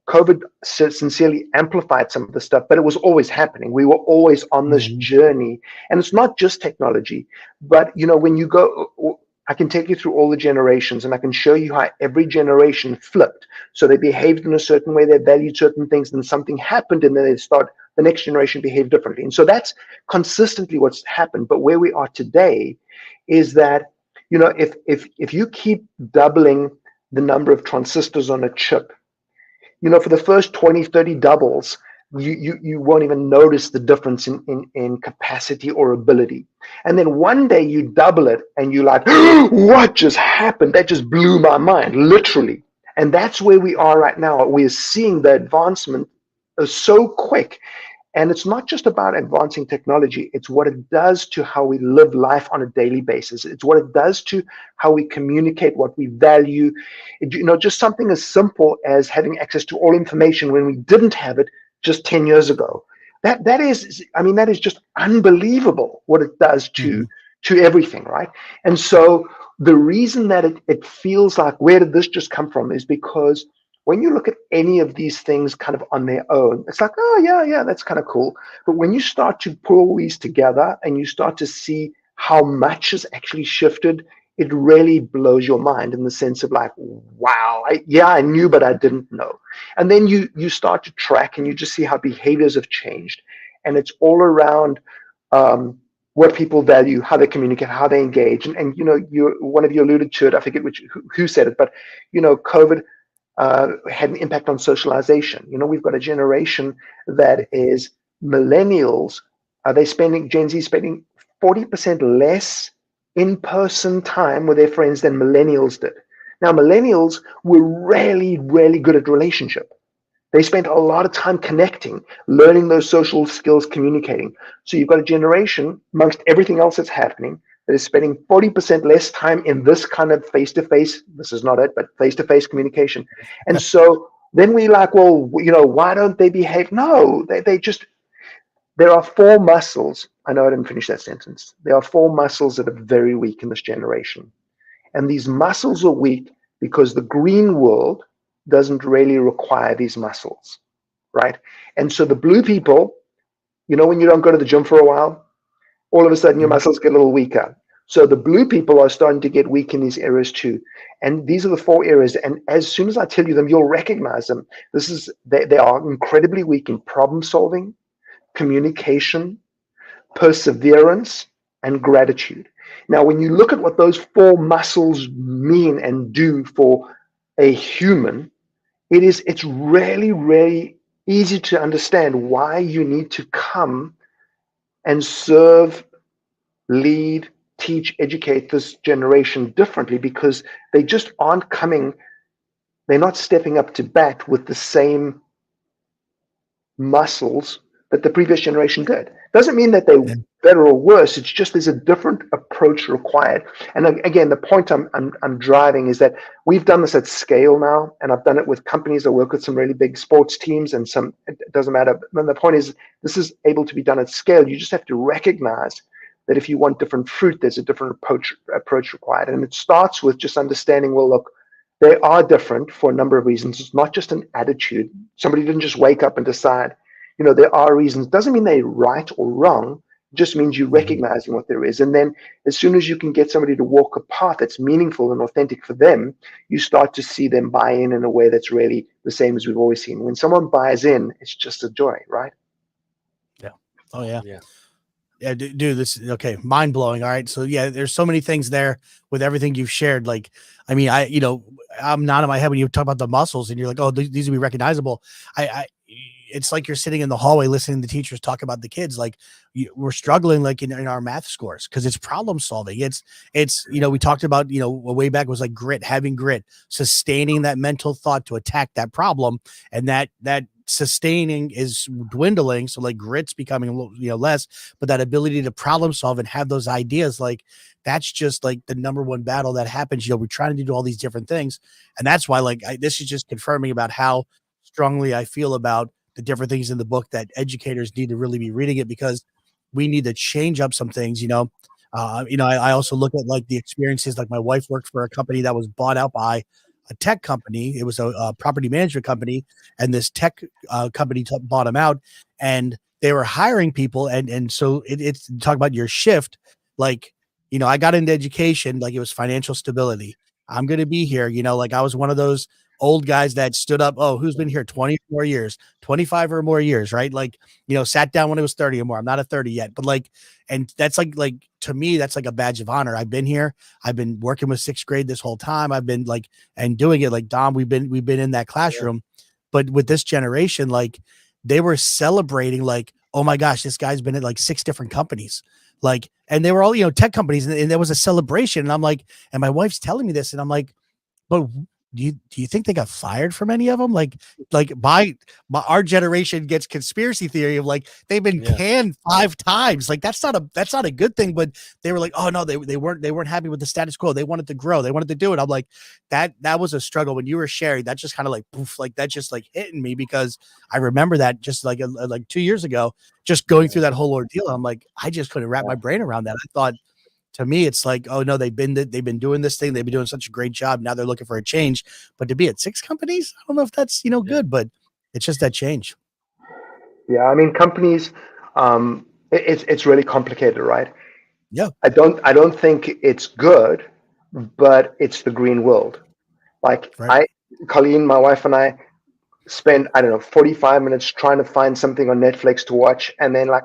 COVID sincerely amplified some of the stuff, but it was always happening. We were always on this journey. And it's not just technology, but, when you go, I can take you through all the generations and I can show you how every generation flipped. So they behaved in a certain way, they valued certain things, then something happened, and then the next generation behaved differently. And so that's consistently what's happened. But where we are today is that, if you keep doubling the number of transistors on a chip, for the first 20, 30 doubles, you won't even notice the difference in capacity or ability. And then one day you double it and you're like, what just happened? That just blew my mind, literally. And that's where we are right now. We're seeing the advancement so quick. And it's not just about advancing technology. It's what it does to how we live life on a daily basis. It's what it does to how we communicate, what we value. Just something as simple as having access to all information when we didn't have it just 10 years ago. That is just unbelievable what it does to everything, right? And so the reason that it feels like, where did this just come from, is because when you look at any of these things kind of on their own, it's like, oh yeah, that's kind of cool. But when you start to pull all these together and you start to see how much has actually shifted, it really blows your mind in the sense of like, wow, I knew, but I didn't know. And then you start to track and you just see how behaviors have changed. And it's all around what people value, how they communicate, how they engage. And one of you alluded to it, I forget who said it, but COVID had an impact on socialization. We've got a generation that is millennials. Gen Z spending 40% less in-person time with their friends than millennials did. Now, millennials were really, really good at relationship. They spent a lot of time connecting, learning those social skills, communicating. So you've got a generation, amongst everything else that's happening, that is spending 40% less time in this kind of face-to-face, this is not it, but face-to-face communication. And so then we like, well, why don't they behave? No, they just, there are 4 muscles. I know I didn't finish that sentence. There are 4 muscles that are very weak in this generation. And these muscles are weak because the green world doesn't really require these muscles, right? And so the blue people, you know, when you don't go to the gym for a while, all of a sudden your muscles get a little weaker. So the blue people are starting to get weak in these areas too. And these are the 4 areas. And as soon as I tell you them, you'll recognize them. They are incredibly weak in problem solving, communication, perseverance, and gratitude. Now, when you look at what those 4 muscles mean and do for a human, it's really, really easy to understand why you need to come and serve, lead, teach, educate this generation differently, because they just aren't coming, they're not stepping up to bat with the same muscles that the previous generation did. Doesn't mean that they're better or worse. It's just there's a different approach required. And again, the point I'm driving is that we've done this at scale now, and I've done it with companies. I work with some really big sports teams, and some, it doesn't matter. But the point is, this is able to be done at scale. You just have to recognize that if you want different fruit, there's a different approach required. And it starts with just understanding, well, look, they are different for a number of reasons. It's not just an attitude. Somebody didn't just wake up and decide. You know, there are reasons. Doesn't mean they're right or wrong. It just means you recognizing what there is. And then as soon as you can get somebody to walk a path that's meaningful and authentic for them, you start to see them buy in a way that's really the same as we've always seen. When someone buys in, it's just a joy, right? Yeah. Oh, yeah. Yeah. Yeah, dude, this is okay. Mind blowing. All right. So yeah, there's so many things there with everything you've shared. Like, I mean, I'm not in my head when you talk about the muscles and you're like, oh, these will be recognizable. It's like you're sitting in the hallway listening to teachers talk about the kids. Like we're struggling like in our math scores because it's problem solving. It's, we talked about, way back was like having grit, sustaining that mental thought to attack that problem. And that sustaining is dwindling. So like grit's becoming a little, less, but that ability to problem solve and have those ideas, like that's just like the number one battle that happens. We're trying to do all these different things. And that's why this is just confirming about how strongly I feel about the different things in the book, that educators need to really be reading it, because we need to change up some things. I also look at like the experiences, like my wife worked for a company that was bought out by a tech company. It was a property management company, and this tech company bought them out, and they were hiring people. And so it's talk about your shift. Like, I got into education, like it was financial stability. I'm going to be here. Like I was one of those old guys that stood up. Oh, who's been here 20 more years, 25 or more years, right? Like, sat down when it was 30 or more. I'm not at 30 yet, but like, and that's like to me, that's like a badge of honor. I've been here. I've been working with 6th grade this whole time. I've been like, and doing it like Dom, we've been in that classroom, but with this generation, like they were celebrating like, oh my gosh, this guy's been at like 6 different companies. Like, and they were all, tech companies, and there was a celebration. And I'm like, and my wife's telling me this, and I'm like, but do you think they got fired from any of them? Like our generation gets conspiracy theory of like they've been canned 5 times. Like that's not a good thing. But they were like, oh no, they weren't happy with the status quo. They wanted to grow. They wanted to do it. I'm like, that was a struggle. When you were sharing, that just kind of like poof, like that just like hitting me, because I remember that just like 2 years ago, just going through that whole ordeal. I'm like, I just couldn't wrap my brain around that. I thought, to me, it's like, oh no, they've been doing this thing. They've been doing such a great job. Now they're looking for a change, but to be at 6 companies, I don't know if that's, good, but it's just that change. Yeah. I mean, companies, it's really complicated, right? Yeah. I don't think it's good, but it's the green world. Like Colleen, my wife, and I spend, 45 minutes trying to find something on Netflix to watch. And then like,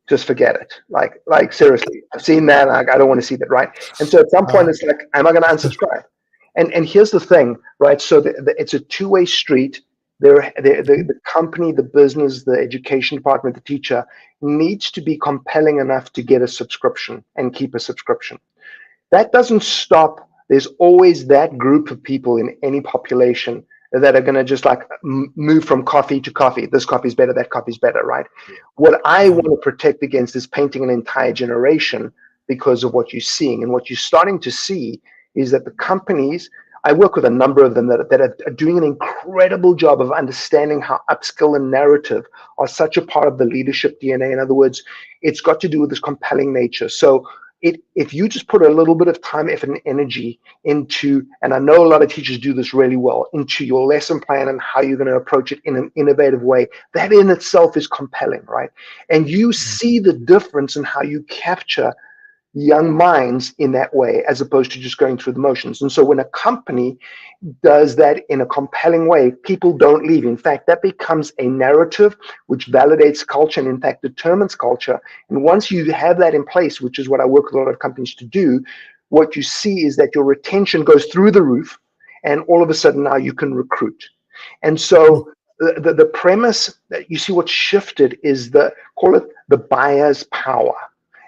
just forget it. Like seriously, I've seen that. Like, I don't want to see that, right? And so at some point, it's like, am I going to unsubscribe? And here's the thing, right? So it's a two-way street. The company, the business, the education department, the teacher needs to be compelling enough to get a subscription and keep a subscription. That doesn't stop. There's always that group of people in any population that are going to just like move from coffee to coffee. This coffee's better, that coffee's better, right? What I want to protect against is painting an entire generation because of what you're seeing. And what you're starting to see is that the companies, I work with a number of them that are doing an incredible job of understanding how upskill and narrative are such a part of the leadership DNA. In other words, it's got to do with this compelling nature. So if you just put a little bit of time, effort, and energy into, and I know a lot of teachers do this really well, into your lesson plan and how you're going to approach it in an innovative way, that in itself is compelling, right? And you see the difference in how you capture young minds in that way, as opposed to just going through the motions. And so when a company does that in a compelling way, people don't leave. In fact, that becomes a narrative which validates culture and in fact determines culture. And once you have that in place, which is what I work with a lot of companies to do, what you see is that your retention goes through the roof, and all of a sudden now you can recruit. And so the premise that you see what's shifted is call it the buyer's power.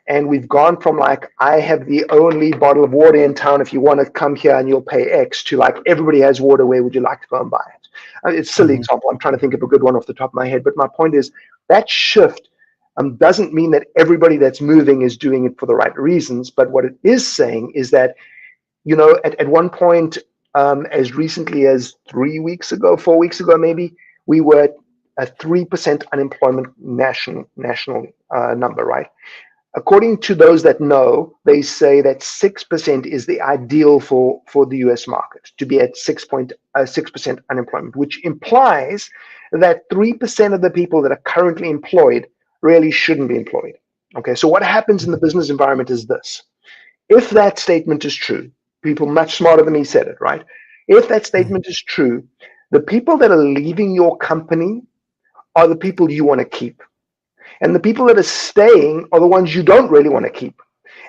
And we've gone from like, I have the only bottle of water in town. If you want to come here and you'll pay X, to like, everybody has water. Where would you like to go and buy it? It's a silly example. I'm trying to think of a good one off the top of my head. But my point is that shift doesn't mean that everybody that's moving is doing it for the right reasons. But what it is saying is that, you know, at one point, as recently as 3 weeks ago, 4 weeks ago, maybe, we were at a 3% unemployment national number, right? According to those that know, they say that 6% is the ideal for the US market, to be at 6% unemployment, which implies that 3% of the people that are currently employed really shouldn't be employed. Okay, so what happens in the business environment is this. If that statement is true, people much smarter than me said it, right? If that statement is true, the people that are leaving your company are the people you want to keep. And the people that are staying are the ones you don't really want to keep.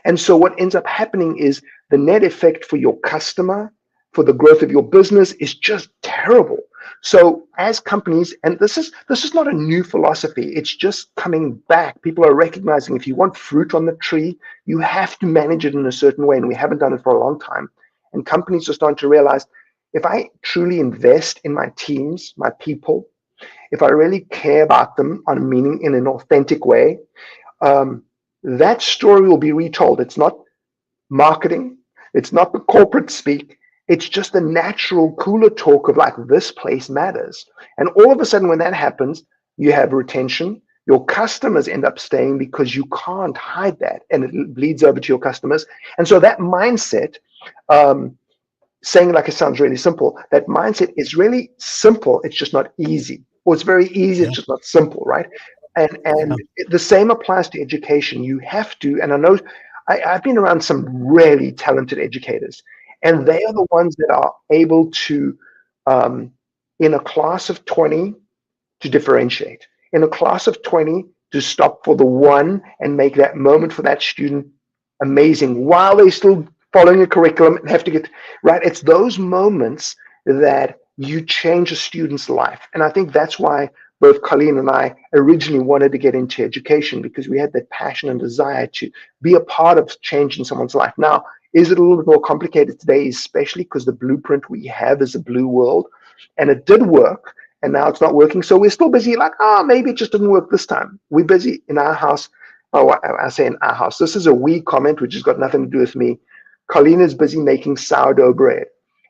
And so what ends up happening is the net effect for your customer, for the growth of your business, is just terrible. So as companies, and this is not a new philosophy, it's just coming back. People are recognizing if you want fruit on the tree, you have to manage it in a certain way. And we haven't done it for a long time. And companies are starting to realize, if I truly invest in my teams, my people, if I really care about them in an authentic way, that story will be retold. It's not marketing. It's not the corporate speak. It's just the natural, cooler talk of like, this place matters. And all of a sudden when that happens, you have retention. Your customers end up staying because you can't hide that. And it bleeds over to your customers. And so that mindset, saying like it sounds really simple, that mindset is really simple. It's just not easy. Or it's very easy, it's just not simple, right? And the same applies to education. You have to, and I know I've been around some really talented educators, and they are the ones that are able to, in a class of 20, to differentiate. In a class of 20, to stop for the one and make that moment for that student amazing while they're still following a curriculum and have to get, right? It's those moments that you change a student's life. And I think that's why both Colleen and I originally wanted to get into education, because we had that passion and desire to be a part of changing someone's life. Now, is it a little bit more complicated today, especially because the blueprint we have is a blue world, and it did work, and now it's not working. So we're still busy like, maybe it just didn't work this time. We're busy in our house. Oh, I say in our house. This is a we comment, which has got nothing to do with me. Colleen is busy making sourdough bread.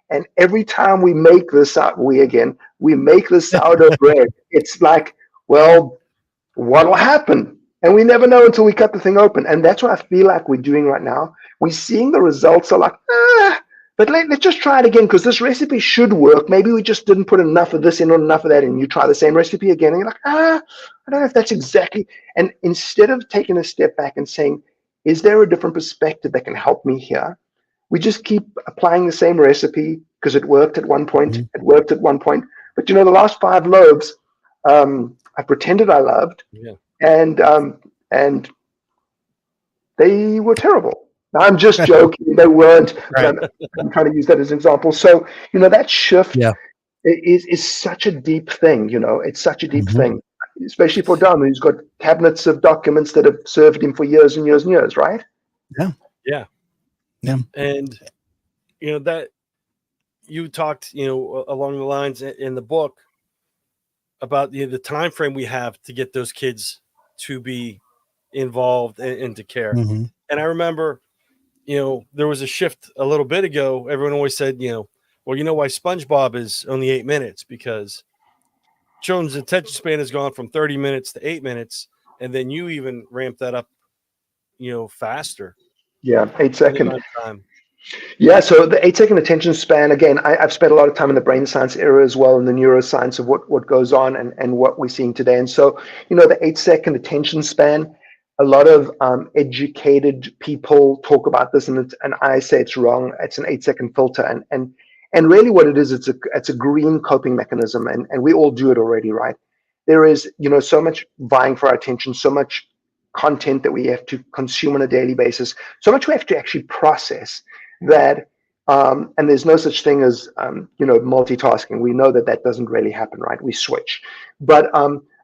And every time we make this we make this sourdough bread, it's like, well, what'll happen? And we never know until we cut the thing open. And that's what I feel like we're doing right now. We're seeing the results are like, but let's just try it again, because this recipe should work. Maybe we just didn't put enough of this in or enough of that in. You try the same recipe again, and you're like, I don't know if that's exactly. And instead of taking a step back and saying, is there a different perspective that can help me here? We just keep applying the same recipe because it worked at one point. It worked at one point. But, you know, the last 5 loaves, I pretended I loved, and they were terrible. Now, I'm just joking. They weren't. Right. I'm trying to use that as an example. So, you know, that shift is such a deep thing. You know, it's such a deep thing, especially for Dom, who's got cabinets of documents that have served him for years and years and years, right? Yeah. And, you know, that you talked, you know, along the lines in the book about the time frame we have to get those kids to be involved and to care. And I remember, you know, there was a shift a little bit ago. Everyone always said, you know, well, you know why SpongeBob is only 8 minutes, because children's attention span has gone from 30 minutes to 8 minutes. And then you even ramp that up, you know, faster. Yeah, 8 second. amount of time. Yeah, so the 8 second attention span, again, I've spent a lot of time in the brain science area as well, in the neuroscience of what goes on and what we're seeing today. And so, the 8 second attention span, a lot of educated people talk about this, and I say it's wrong. It's an 8 second filter. And really what it is, it's a green coping mechanism, and we all do it already, right? There is, so much vying for our attention, so much content that we have to consume on a daily basis, so much we have to actually process that, and there's no such thing as multitasking. We know that doesn't really happen, right? We switch, but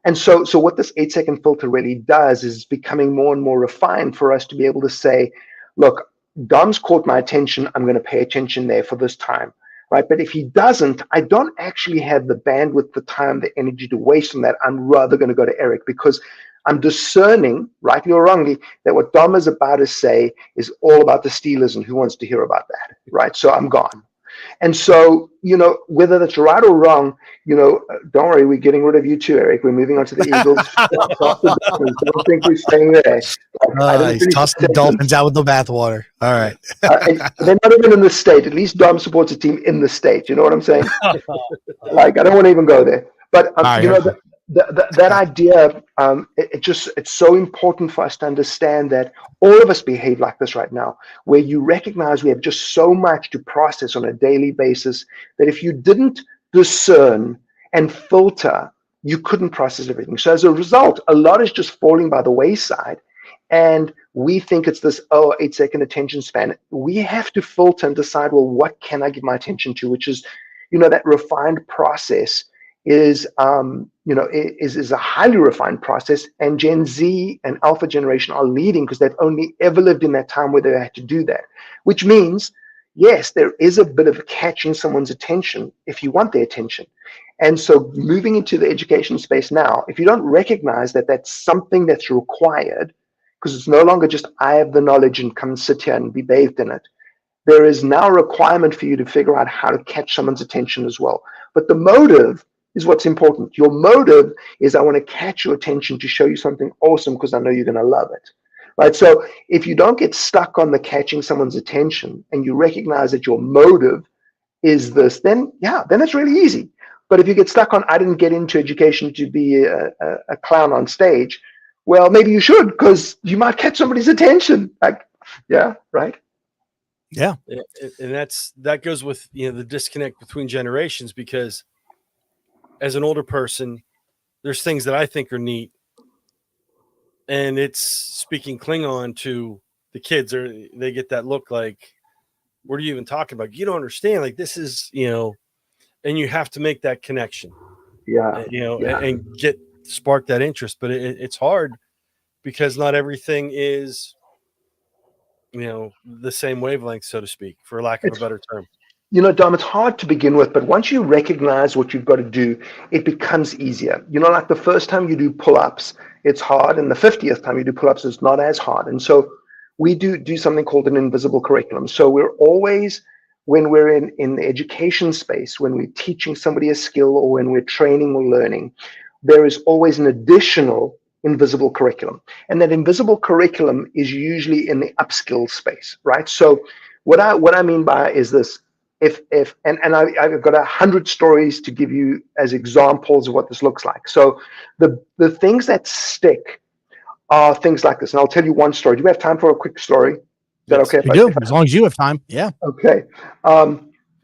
and so what this 8 second filter really does is becoming more and more refined for us to be able to say, look, Dom's caught my attention, I'm going to pay attention there for this time, right? But if he doesn't, I don't actually have the bandwidth, the time, the energy to waste on that. I'm rather going to go to Eric, because I'm discerning, rightly or wrongly, that what Dom is about to say is all about the Steelers and who wants to hear about that, right? So I'm gone. And so, whether that's right or wrong, don't worry, we're getting rid of you too, Eric. We're moving on to the Eagles. Don't think we're staying there. He's tossing the Dolphins out with the bathwater. All right. They're not even in the state. At least Dom supports a team in the state. You know what I'm saying? Like, I don't want to even go there. But, that idea, it's so important for us to understand that all of us behave like this right now, where you recognize we have just so much to process on a daily basis that if you didn't discern and filter, you couldn't process everything. So as a result, a lot is just falling by the wayside. And we think it's this 8 second attention span. We have to filter and decide, well, what can I give my attention to? Which is, that refined process is a highly refined process, and Gen Z and Alpha generation are leading because they've only ever lived in that time where they had to do that. Which means, yes, there is a bit of catching someone's attention if you want their attention. And so moving into the education space now, if you don't recognize that that's something that's required, because it's no longer just I have the knowledge and come sit here and be bathed in it, there is now a requirement for you to figure out how to catch someone's attention as well. But the motive is what's important. Your motive is, I want to catch your attention to show you something awesome because I know you're going to love it, right? So if you don't get stuck on the catching someone's attention and you recognize that your motive is this, then it's really easy. But if you get stuck on, I didn't get into education to be a clown on stage, well, maybe you should, because you might catch somebody's attention. Right? Yeah. And that goes with, the disconnect between generations, because as an older person, there's things that I think are neat, and it's speaking Klingon to the kids, or they get that look like, what are you even talking about? You don't understand. Like, this is, and you have to make that connection. Yeah. And spark that interest. But it's hard because not everything is, the same wavelength, so to speak, for lack of a better term. Dom, it's hard to begin with, but once you recognize what you've got to do, it becomes easier. Like the first time you do pull-ups, it's hard, and the 50th time you do pull-ups, it's not as hard. And so we do something called an invisible curriculum. So we're always, when we're in the education space, when we're teaching somebody a skill or when we're training or learning, there is always an additional invisible curriculum. And that invisible curriculum is usually in the upskill space, right? So what I mean by is this. I've got 100 stories to give you as examples of what this looks like. So the things that stick are things like this. And I'll tell you one story. Do you have time for a quick story? Is that okay? We do, as long as you have time. Yeah. Okay.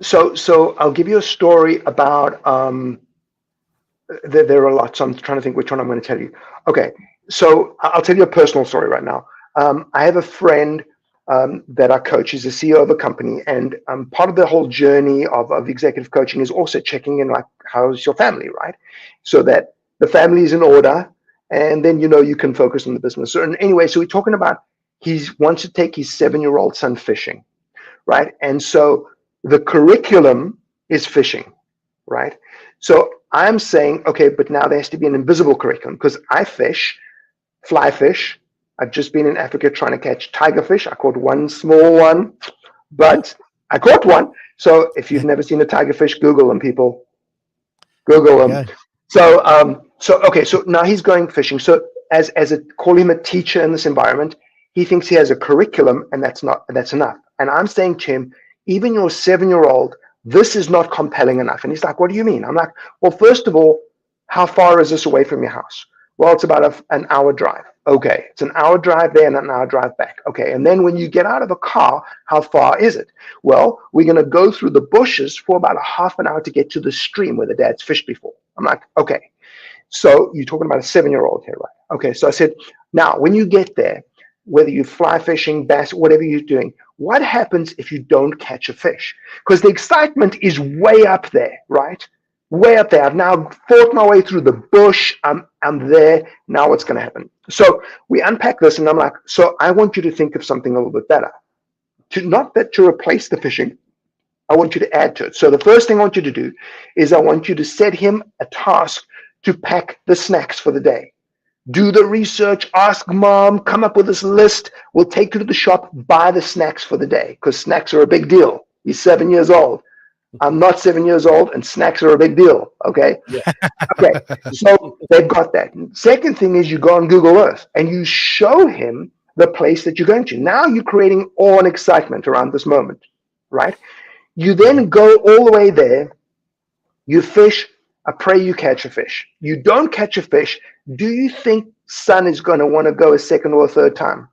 So I'll give you a story about, there are lots. I'm trying to think which one I'm going to tell you. Okay. So I'll tell you a personal story right now. I have a friend that I coach. He's the CEO of a company, and part of the whole journey of executive coaching is also checking in, like, how's your family, right? So that the family is in order, and then you can focus on the business. So anyway, so we're talking about he wants to take his 7-year-old son fishing, right? And so the curriculum is fishing, right? So I'm saying, okay, but now there has to be an invisible curriculum, because I fish, fly fish. I've just been in Africa trying to catch tigerfish. I caught one small one, but I caught one. So if you've never seen a tigerfish, Google them, people. Google them. Yeah. So now he's going fishing. So call him a teacher in this environment. He thinks he has a curriculum, and that's enough. And I'm saying to him, even your 7-year-old, this is not compelling enough. And he's like, what do you mean? I'm like, well, first of all, how far is this away from your house? Well, it's about an hour drive. Okay, it's an hour drive there and an hour drive back. Okay, and then when you get out of a car, how far is it? Well, we're going to go through the bushes for about a half an hour to get to the stream where the dad's fished before. I'm like, okay. So you're talking about a 7-year-old here, right? Okay, so I said, now, when you get there, whether you fly fishing, bass, whatever you're doing, what happens if you don't catch a fish? Because the excitement is way up there, right? Way up there. I've now fought my way through the bush. I'm there. Now what's going to happen? So we unpack this, and I'm like, so I want you to think of something a little bit better. Not that to replace the fishing, I want you to add to it. So the first thing I want you to do is I want you to set him a task to pack the snacks for the day. Do the research, ask mom, come up with this list. We'll take you to the shop, buy the snacks for the day, because snacks are a big deal. He's 7 years old. I'm not 7 years old, and snacks are a big deal, okay? Yeah. Okay, so they've got that. Second thing is you go on Google Earth, and you show him the place that you're going to. Now you're creating awe and excitement around this moment, right? You then go all the way there. You fish. I pray you catch a fish. You don't catch a fish. Do you think son is going to want to go a second or a third time?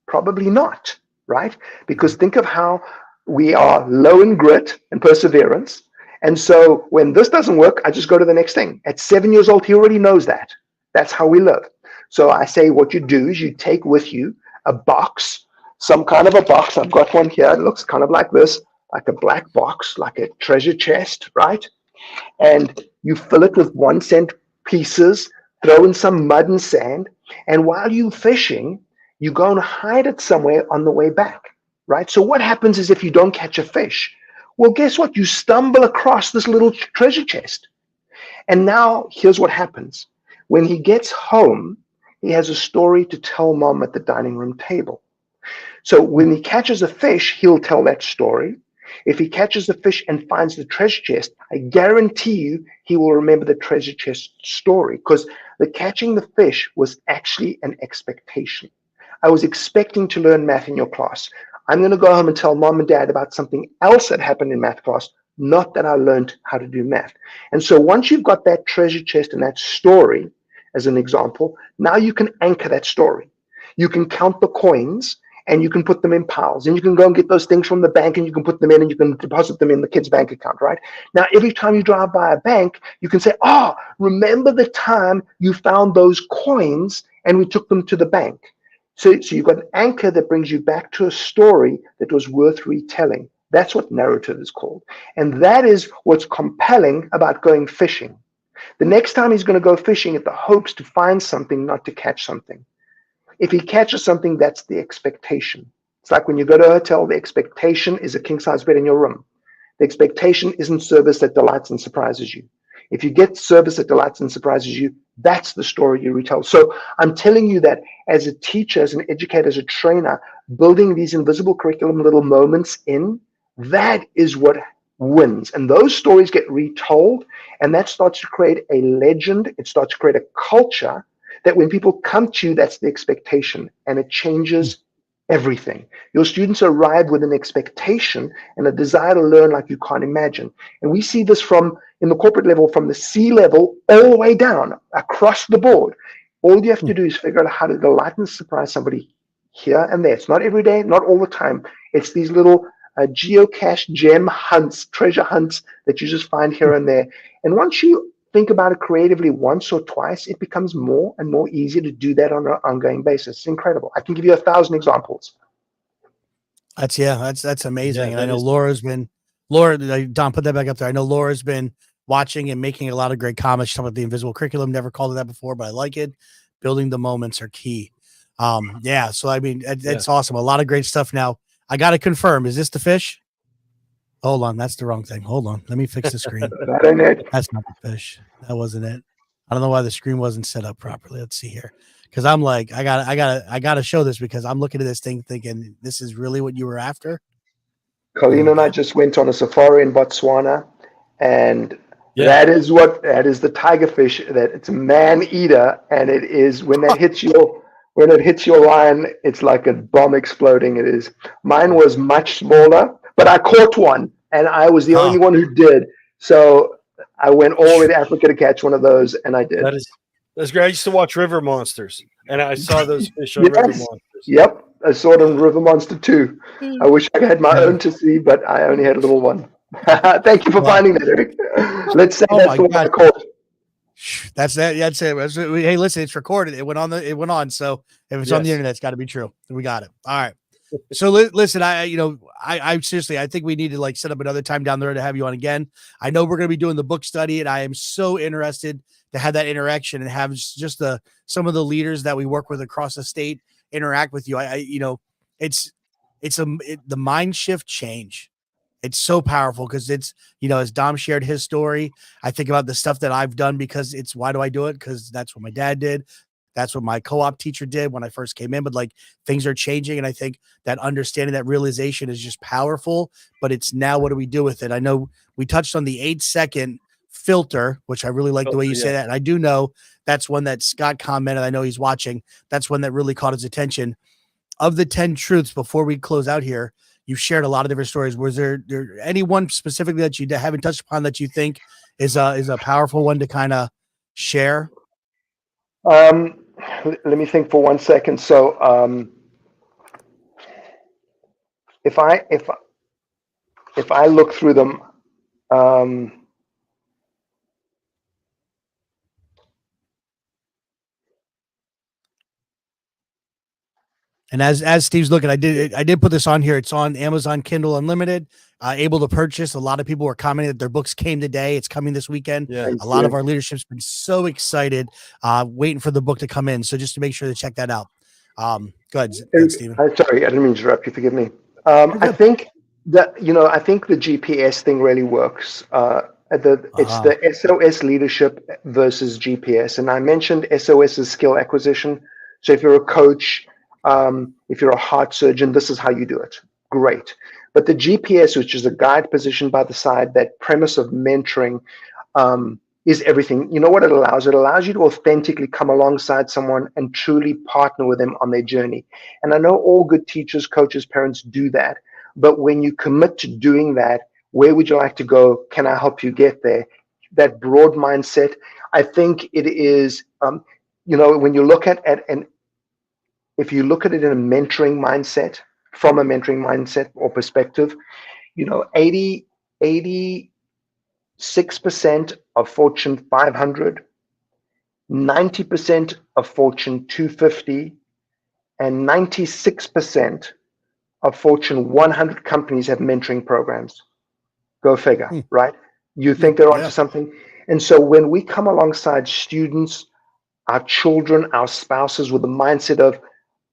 Probably not, right? Because think of how we are low in grit and perseverance. And so when this doesn't work, I just go to the next thing. At 7 years old, he already knows that. That's how we live. So I say what you do is you take with you a box, some kind of a box. I've got one here. It looks kind of like this, like a black box, like a treasure chest, right? And you fill it with 1 cent pieces, throw in some mud and sand, and while you're fishing, you go and hide it somewhere on the way back, right? So what happens is if you don't catch a fish, well, guess what? You stumble across this little treasure chest. And now here's what happens. When he gets home, he has a story to tell mom at the dining room table. So when he catches a fish, he'll tell that story. If he catches the fish and finds the treasure chest, I guarantee you he will remember the treasure chest story, because the catching the fish was actually an expectation. I was expecting to learn math in your class. I'm going to go home and tell mom and dad about something else that happened in math class, not that I learned how to do math. And so once you've got that treasure chest and that story as an example, now you can anchor that story. You can count the coins, and you can put them in piles, and you can go and get those things from the bank, and you can put them in, and you can deposit them in the kid's bank account, right? Now, every time you drive by a bank, you can say, oh, remember the time you found those coins and we took them to the bank. So you've got an anchor that brings you back to a story that was worth retelling. That's what narrative is called. And that is what's compelling about going fishing. The next time he's going to go fishing, at the hopes to find something, not to catch something. If he catches something, that's the expectation. It's like when you go to a hotel, the expectation is a king-size bed in your room. The expectation isn't service that delights and surprises you. If you get service that delights and surprises you, that's the story you retell. So I'm telling you that as a teacher, as an educator, as a trainer, building these invisible curriculum little moments in, that is what wins. And those stories get retold, and that starts to create a legend. It starts to create a culture that when people come to you, that's the expectation, and it changes everything. Your students arrive with an expectation and a desire to learn like you can't imagine. And we see this from in the corporate level, from the C level all the way down, across the board. All you have to do is figure out how to delight and surprise somebody here and there. It's not every day, not all the time. It's these little geocache gem hunts, treasure hunts that you just find here and there. And once you think about it creatively once or twice, it becomes more and more easy to do that on an ongoing basis. It's incredible. I can give you 1,000 examples. That's amazing. Yeah, and I know Laura, Don, put that back up there. I know Laura's been watching and making a lot of great comments talking about the invisible curriculum. Never called it that before, but I like it. Building the moments are key. Yeah. So, I mean, it's awesome. A lot of great stuff. Now I got to confirm, is this the fish? Hold on, that's the wrong thing. Hold on, let me fix the screen. That ain't it. That's not the fish. That wasn't it. I don't know why the screen wasn't set up properly. Let's see here, because I'm like, I gotta show this, because I'm looking at this thing thinking, this is really what you were after. Colleen and I just went on a safari in Botswana, and that is the tiger fish. That it's a man eater, and it is when that hits your when it hits your line, it's like a bomb exploding. It is. Mine was much smaller, but I caught one, and I was the only one who did. So I went all the way to Africa to catch one of those, and I did. That's great. I used to watch River Monsters, and I saw those fish on Yes. River Monsters. Yep, I saw it on River Monster too. I wish I had my own to see, but I only had a little one. Thank you for finding that, Eric. Let's say that's the one I caught. That's that. That's it. Hey, listen, it's recorded. It went on. So if it's on the internet, it's got to be true. We got it. All right. So listen, I seriously, I think we need to like set up another time down the road to have you on again. I know we're going to be doing the book study, and I am so interested to have that interaction and have just some of the leaders that we work with across the state interact with you. The mind shift change. It's so powerful because it's, as Dom shared his story, I think about the stuff that I've done because why do I do it? Because that's what my dad did. That's what my co-op teacher did when I first came in, but like things are changing. And I think that understanding, that realization is just powerful, but it's now, what do we do with it? I know we touched on the 8-second filter, which I really like the way you say that. And I do know that's one that Scott commented. I know he's watching. That's one that really caught his attention. Of the 10 truths, before we close out here, you've shared a lot of different stories. Was there any one specifically that you haven't touched upon that you think is a powerful one to kind of share? Let me think for 1 second. So, if I look through them, and as Steve's looking, I did put this on here. It's on Amazon Kindle Unlimited, able to purchase. A lot of people were commenting that their books came today. It's coming this weekend. Yeah. A lot of our leadership's been so excited, waiting for the book to come in. So just to make sure to check that out. Go ahead, Steven. Sorry, I didn't mean to interrupt you. Forgive me. I think that, I think the GPS thing really works. It's the SOS leadership versus GPS. And I mentioned SOS is skill acquisition. So if you're a coach, if you're a heart surgeon, this is how you do it. Great. But the GPS, which is a guide positioned by the side, that premise of mentoring, is everything. You know what it allows? It allows you to authentically come alongside someone and truly partner with them on their journey. And I know all good teachers, coaches, parents do that. But when you commit to doing that, where would you like to go? Can I help you get there? That broad mindset, I think it is, when you look at and if you look at it in a mentoring mindset, from a mentoring mindset or perspective, 86% of Fortune 500, 90% of Fortune 250, and 96% of Fortune 100 companies have mentoring programs. Go figure, right? You think they're onto something? And so when we come alongside students, our children, our spouses, with the mindset of,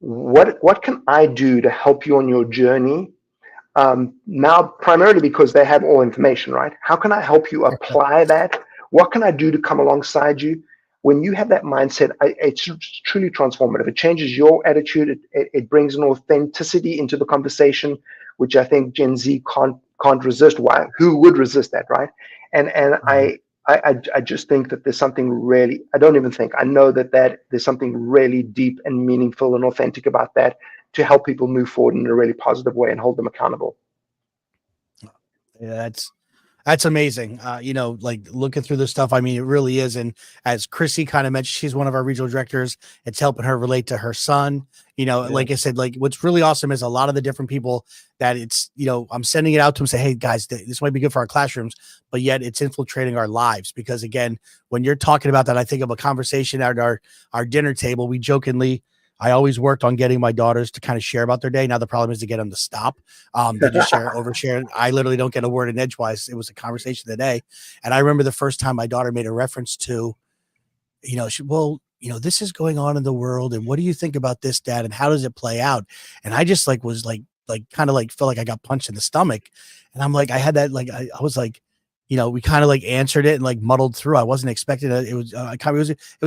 what can I do to help you on your journey? Now, primarily because they have all information, right? How can I help you apply that? What can I do to come alongside you? When you have that mindset, it's truly transformative. It changes your attitude. It brings an authenticity into the conversation, which I think Gen Z can't resist. Why? Who would resist that, right? And I just think that there's something really, I don't even think, I know that there's something really deep and meaningful and authentic about that to help people move forward in a really positive way and hold them accountable. Yeah, that's amazing. Like looking through this stuff, I mean, it really is. And as Chrissy kind of mentioned, she's one of our regional directors. It's helping her relate to her son. Like I said, like what's really awesome is a lot of the different people that it's, I'm sending it out to them, say, hey guys, this might be good for our classrooms, but yet it's infiltrating our lives. Because again, when you're talking about that, I think of a conversation at our dinner table. We jokingly, I always worked on getting my daughters to kind of share about their day. Now the problem is to get them to stop. They just overshare. I literally don't get a word in edgewise. It was a conversation today. And I remember the first time my daughter made a reference to, this is going on in the world. And what do you think about this, Dad? And how does it play out? And I just was kind of felt like I got punched in the stomach. And I'm like, I had that, I was like, we kind of answered it and muddled through. I wasn't expecting it. It was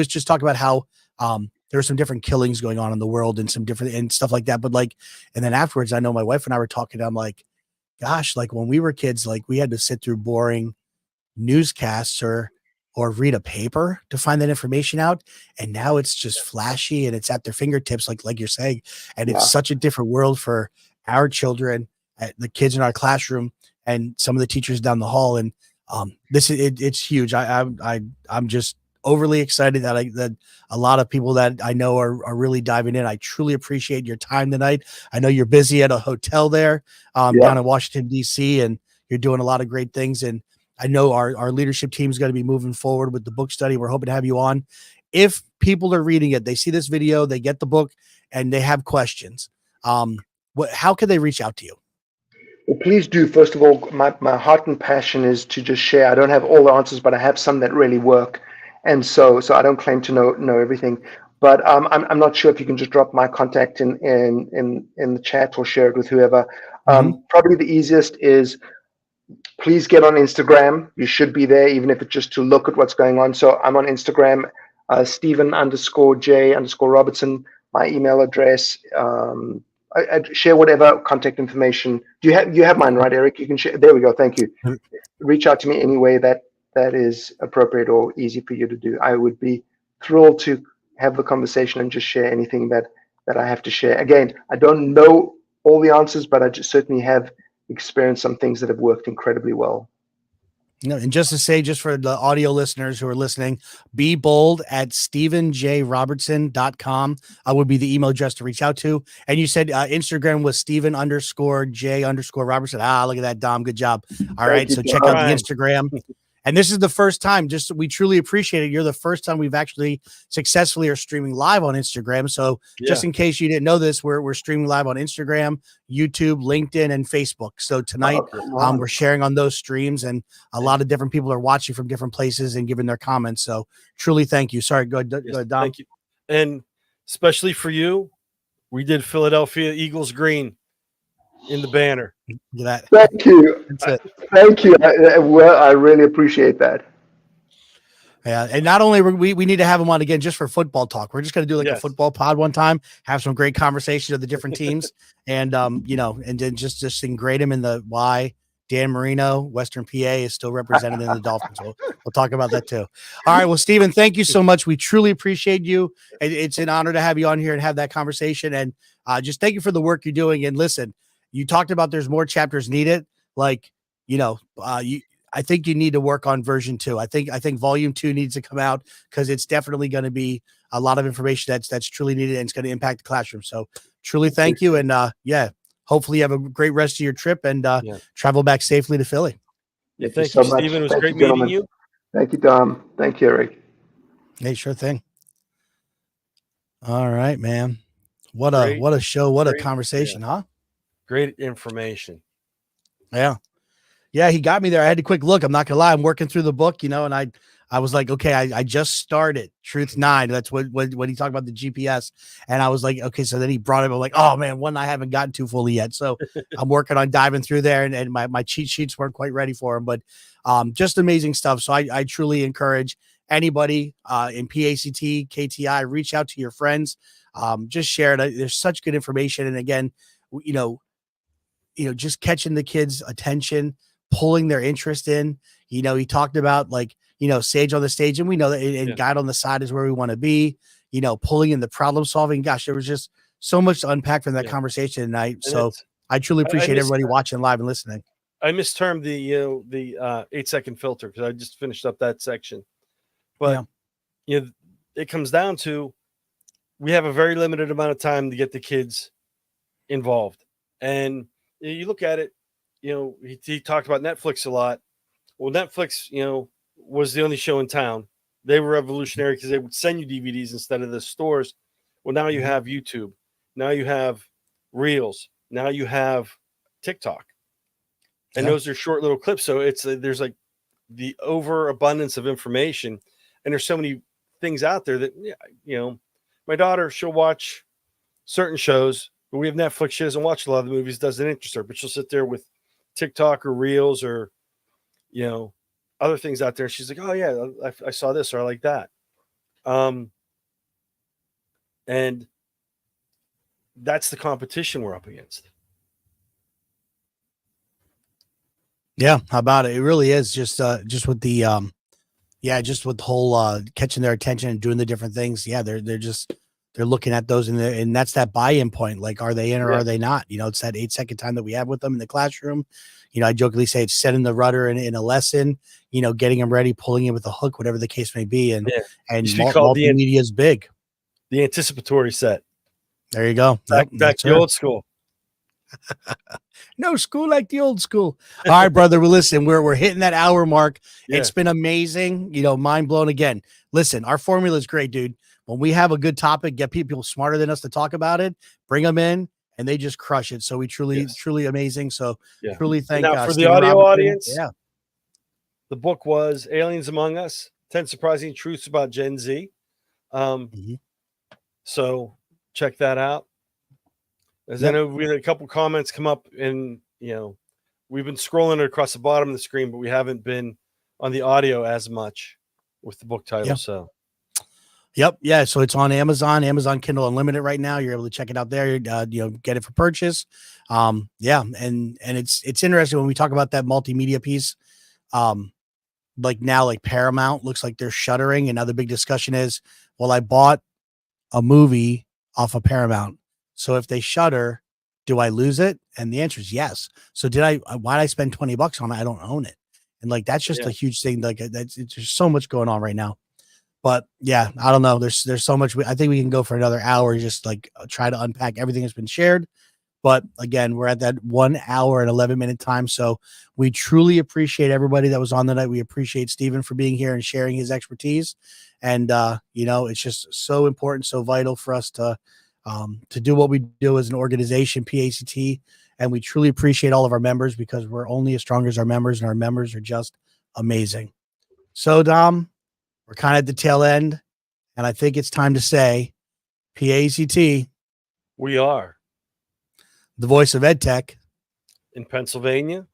just talking about how, there were some different killings going on in the world and some different and stuff like that. But and then afterwards, I know my wife and I were talking. I'm like, gosh, when we were kids, we had to sit through boring newscasts or or read a paper to find that information out. And now it's just flashy and it's at their fingertips, like you're saying. And it's such a different world for our children, the kids in our classroom, and some of the teachers down the hall. And it's huge. I'm just overly excited that a lot of people that I know are really diving in. I truly appreciate your time tonight. I know you're busy at a hotel there down in Washington, D.C., and you're doing a lot of great things. And I know our leadership team is going to be moving forward with the book study. We're hoping to have you on. If people are reading it, they see this video, they get the book, and they have questions, how can they reach out to you? Well, please do. First of all, my heart and passion is to just share. I don't have all the answers, but I have some that really work. And so I don't claim to know everything. But I'm not sure if you can just drop my contact in the chat or share it with whoever. Probably the easiest is, please get on Instagram. You should be there, even if it's just to look at what's going on. So I'm on Instagram, Stephen_J_Robertson. My email address. I share whatever contact information. You have mine, right, Eric? You can share. There we go. Thank you. Reach out to me any way that is appropriate or easy for you to do. I would be thrilled to have the conversation and just share anything that I have to share. Again, I don't know all the answers, but I just certainly have experienced some things that have worked incredibly well. And just to say, just for the audio listeners who are listening, be bold at StephenJRobertson.com. Would be the email address to reach out to. And you said Instagram was Stephen_J_Robertson. Look at that, Dom. Good job. All right. So check out the Instagram. And this is the first time, we truly appreciate it. You're the first time we've actually successfully are streaming live on Instagram. So just in case you didn't know this, we're streaming live on Instagram, YouTube, LinkedIn, and Facebook. So tonight we're sharing on those streams, and a lot of different people are watching from different places and giving their comments. So truly thank you. Sorry, go ahead, Dom. Thank you. And especially for you, we did Philadelphia Eagles green in the banner. That. Thank you. That's it. Thank you. I really appreciate that. Yeah, and not only we need to have him on again just for football talk. We're just going to do a football pod one time, have some great conversations of the different teams, and and then just ingrate him in the why Dan Marino, Western PA, is still represented in the Dolphins. We'll talk about that too. All right, well, Stephen, thank you so much. We truly appreciate you. It's an honor to have you on here and have that conversation, and just thank you for the work you're doing. And listen, you talked about there's more chapters needed. I think you need to work on version 2. I think volume 2 needs to come out, because it's definitely going to be a lot of information that's truly needed, and it's going to impact the classroom. So truly thank you. And hopefully you have a great rest of your trip, and travel back safely to Philly. Yeah, thank you, Stephen. It was great meeting you. Thank you, Dom. Thank you, Eric. Hey, sure thing. All right, man. What a show. What a conversation, huh? Great information. Yeah. Yeah, he got me there. I had to quick look. I'm not gonna lie. I'm working through the book, and I was like, okay, I just started Truth 9. That's what he talked about the GPS. And I was like, okay, so then he brought it. I'm like, oh man, one I haven't gotten to fully yet. So I'm working on diving through there, and my cheat sheets weren't quite ready for him, but just amazing stuff. So I truly encourage anybody in PACT, KTI, reach out to your friends. Just share it. There's such good information. And again, just catching the kids' attention, pulling their interest in. He talked about Sage on the stage, and we know that and Guide on the side is where we want to be, pulling in the problem solving. Gosh, there was just so much to unpack from that conversation tonight. And so I truly appreciate everybody watching live and listening. I mistermed the 8-second filter, because I just finished up that section. But it comes down to, we have a very limited amount of time to get the kids involved. And you look at it, he talked about Netflix a lot. Well, Netflix, was the only show in town. They were revolutionary because they would send you DVDs instead of the stores. Well, now you have YouTube. Now you have Reels. Now you have TikTok. And those are short little clips. So there's like the overabundance of information. And there's so many things out there that, my daughter, she'll watch certain shows, but we have Netflix. She doesn't watch a lot of the movies. Doesn't interest her, but she'll sit there with TikTok or Reels or, other things out there. She's like, oh yeah, I saw this, or I like that. And that's the competition we're up against. Yeah. How about it? It really is just with the, yeah, just with the whole catching their attention and doing the different things. Yeah, they're looking at those, and that's that buy-in point. Like, are they in or are they not? You know, it's that 8-second time that we have with them in the classroom. You know, I jokingly say it's setting the rudder in a lesson, you know, getting them ready, pulling it with a hook, whatever the case may be. And multimedia is big. The anticipatory set. There you go. Back to old school. No school like the old school. All right, brother. Well, listen, we're hitting that hour mark. Yeah. It's been amazing. You know, mind blown again. Listen, our formula is great, dude. When we have a good topic, get people smarter than us to talk about it, bring them in, and they just crush it. So we truly amazing. So truly thank now for the audio audience. Yeah. The book was Aliens Among Us: 10 Surprising Truths About Gen Z. So check that out. As I know, we had a couple comments come up, and we've been scrolling across the bottom of the screen, but we haven't been on the audio as much with the book title. So, yeah. So it's on Amazon Kindle Unlimited right now. You're able to check it out there. Get it for purchase. And it's interesting when we talk about that multimedia piece. Like now, like Paramount looks like they're shuttering, and now the big discussion is, well, I bought a movie off of Paramount. So if they shutter, do I lose it? And the answer is yes. So why did I spend $20 on it? I don't own it. And like, that's just a huge thing. Like there's so much going on right now, but yeah, I don't know. There's so much. I think we can go for another hour, just like try to unpack everything that's been shared. But again, we're at that 1 hour and 11-minute time. So we truly appreciate everybody that was on the night. We appreciate Stephen for being here and sharing his expertise. And, it's just so important, so vital for us to do what we do as an organization, PAECT. And we truly appreciate all of our members, because we're only as strong as our members, and our members are just amazing. So, Dom, we're kind of at the tail end, and I think it's time to say PAECT. We are the voice of EdTech in Pennsylvania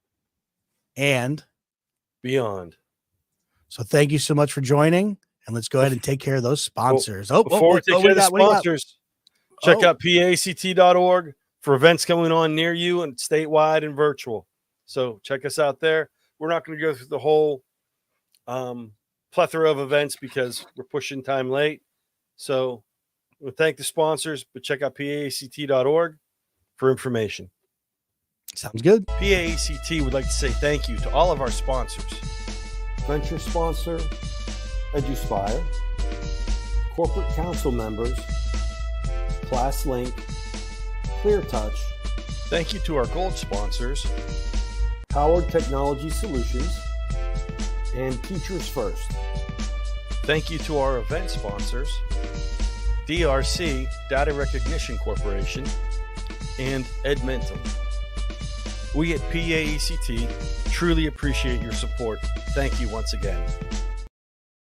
and beyond. So thank you so much for joining, and let's go ahead and take care of those sponsors. Before we take care of the sponsors, check out PAECT.org for events going on near you and statewide and virtual. So check us out there. We're not going to go through the whole plethora of events because we're pushing time late. So we'll thank the sponsors, but check out PAECT.org for information. Sounds good. PAECT would like to say thank you to all of our sponsors. Venture sponsor, EduSpire, corporate council members, ClassLink, ClearTouch. Thank you to our gold sponsors, Howard Technology Solutions, and Teachers First. Thank you to our event sponsors, DRC Data Recognition Corporation and Edmentum. We at PAECT truly appreciate your support. Thank you once again.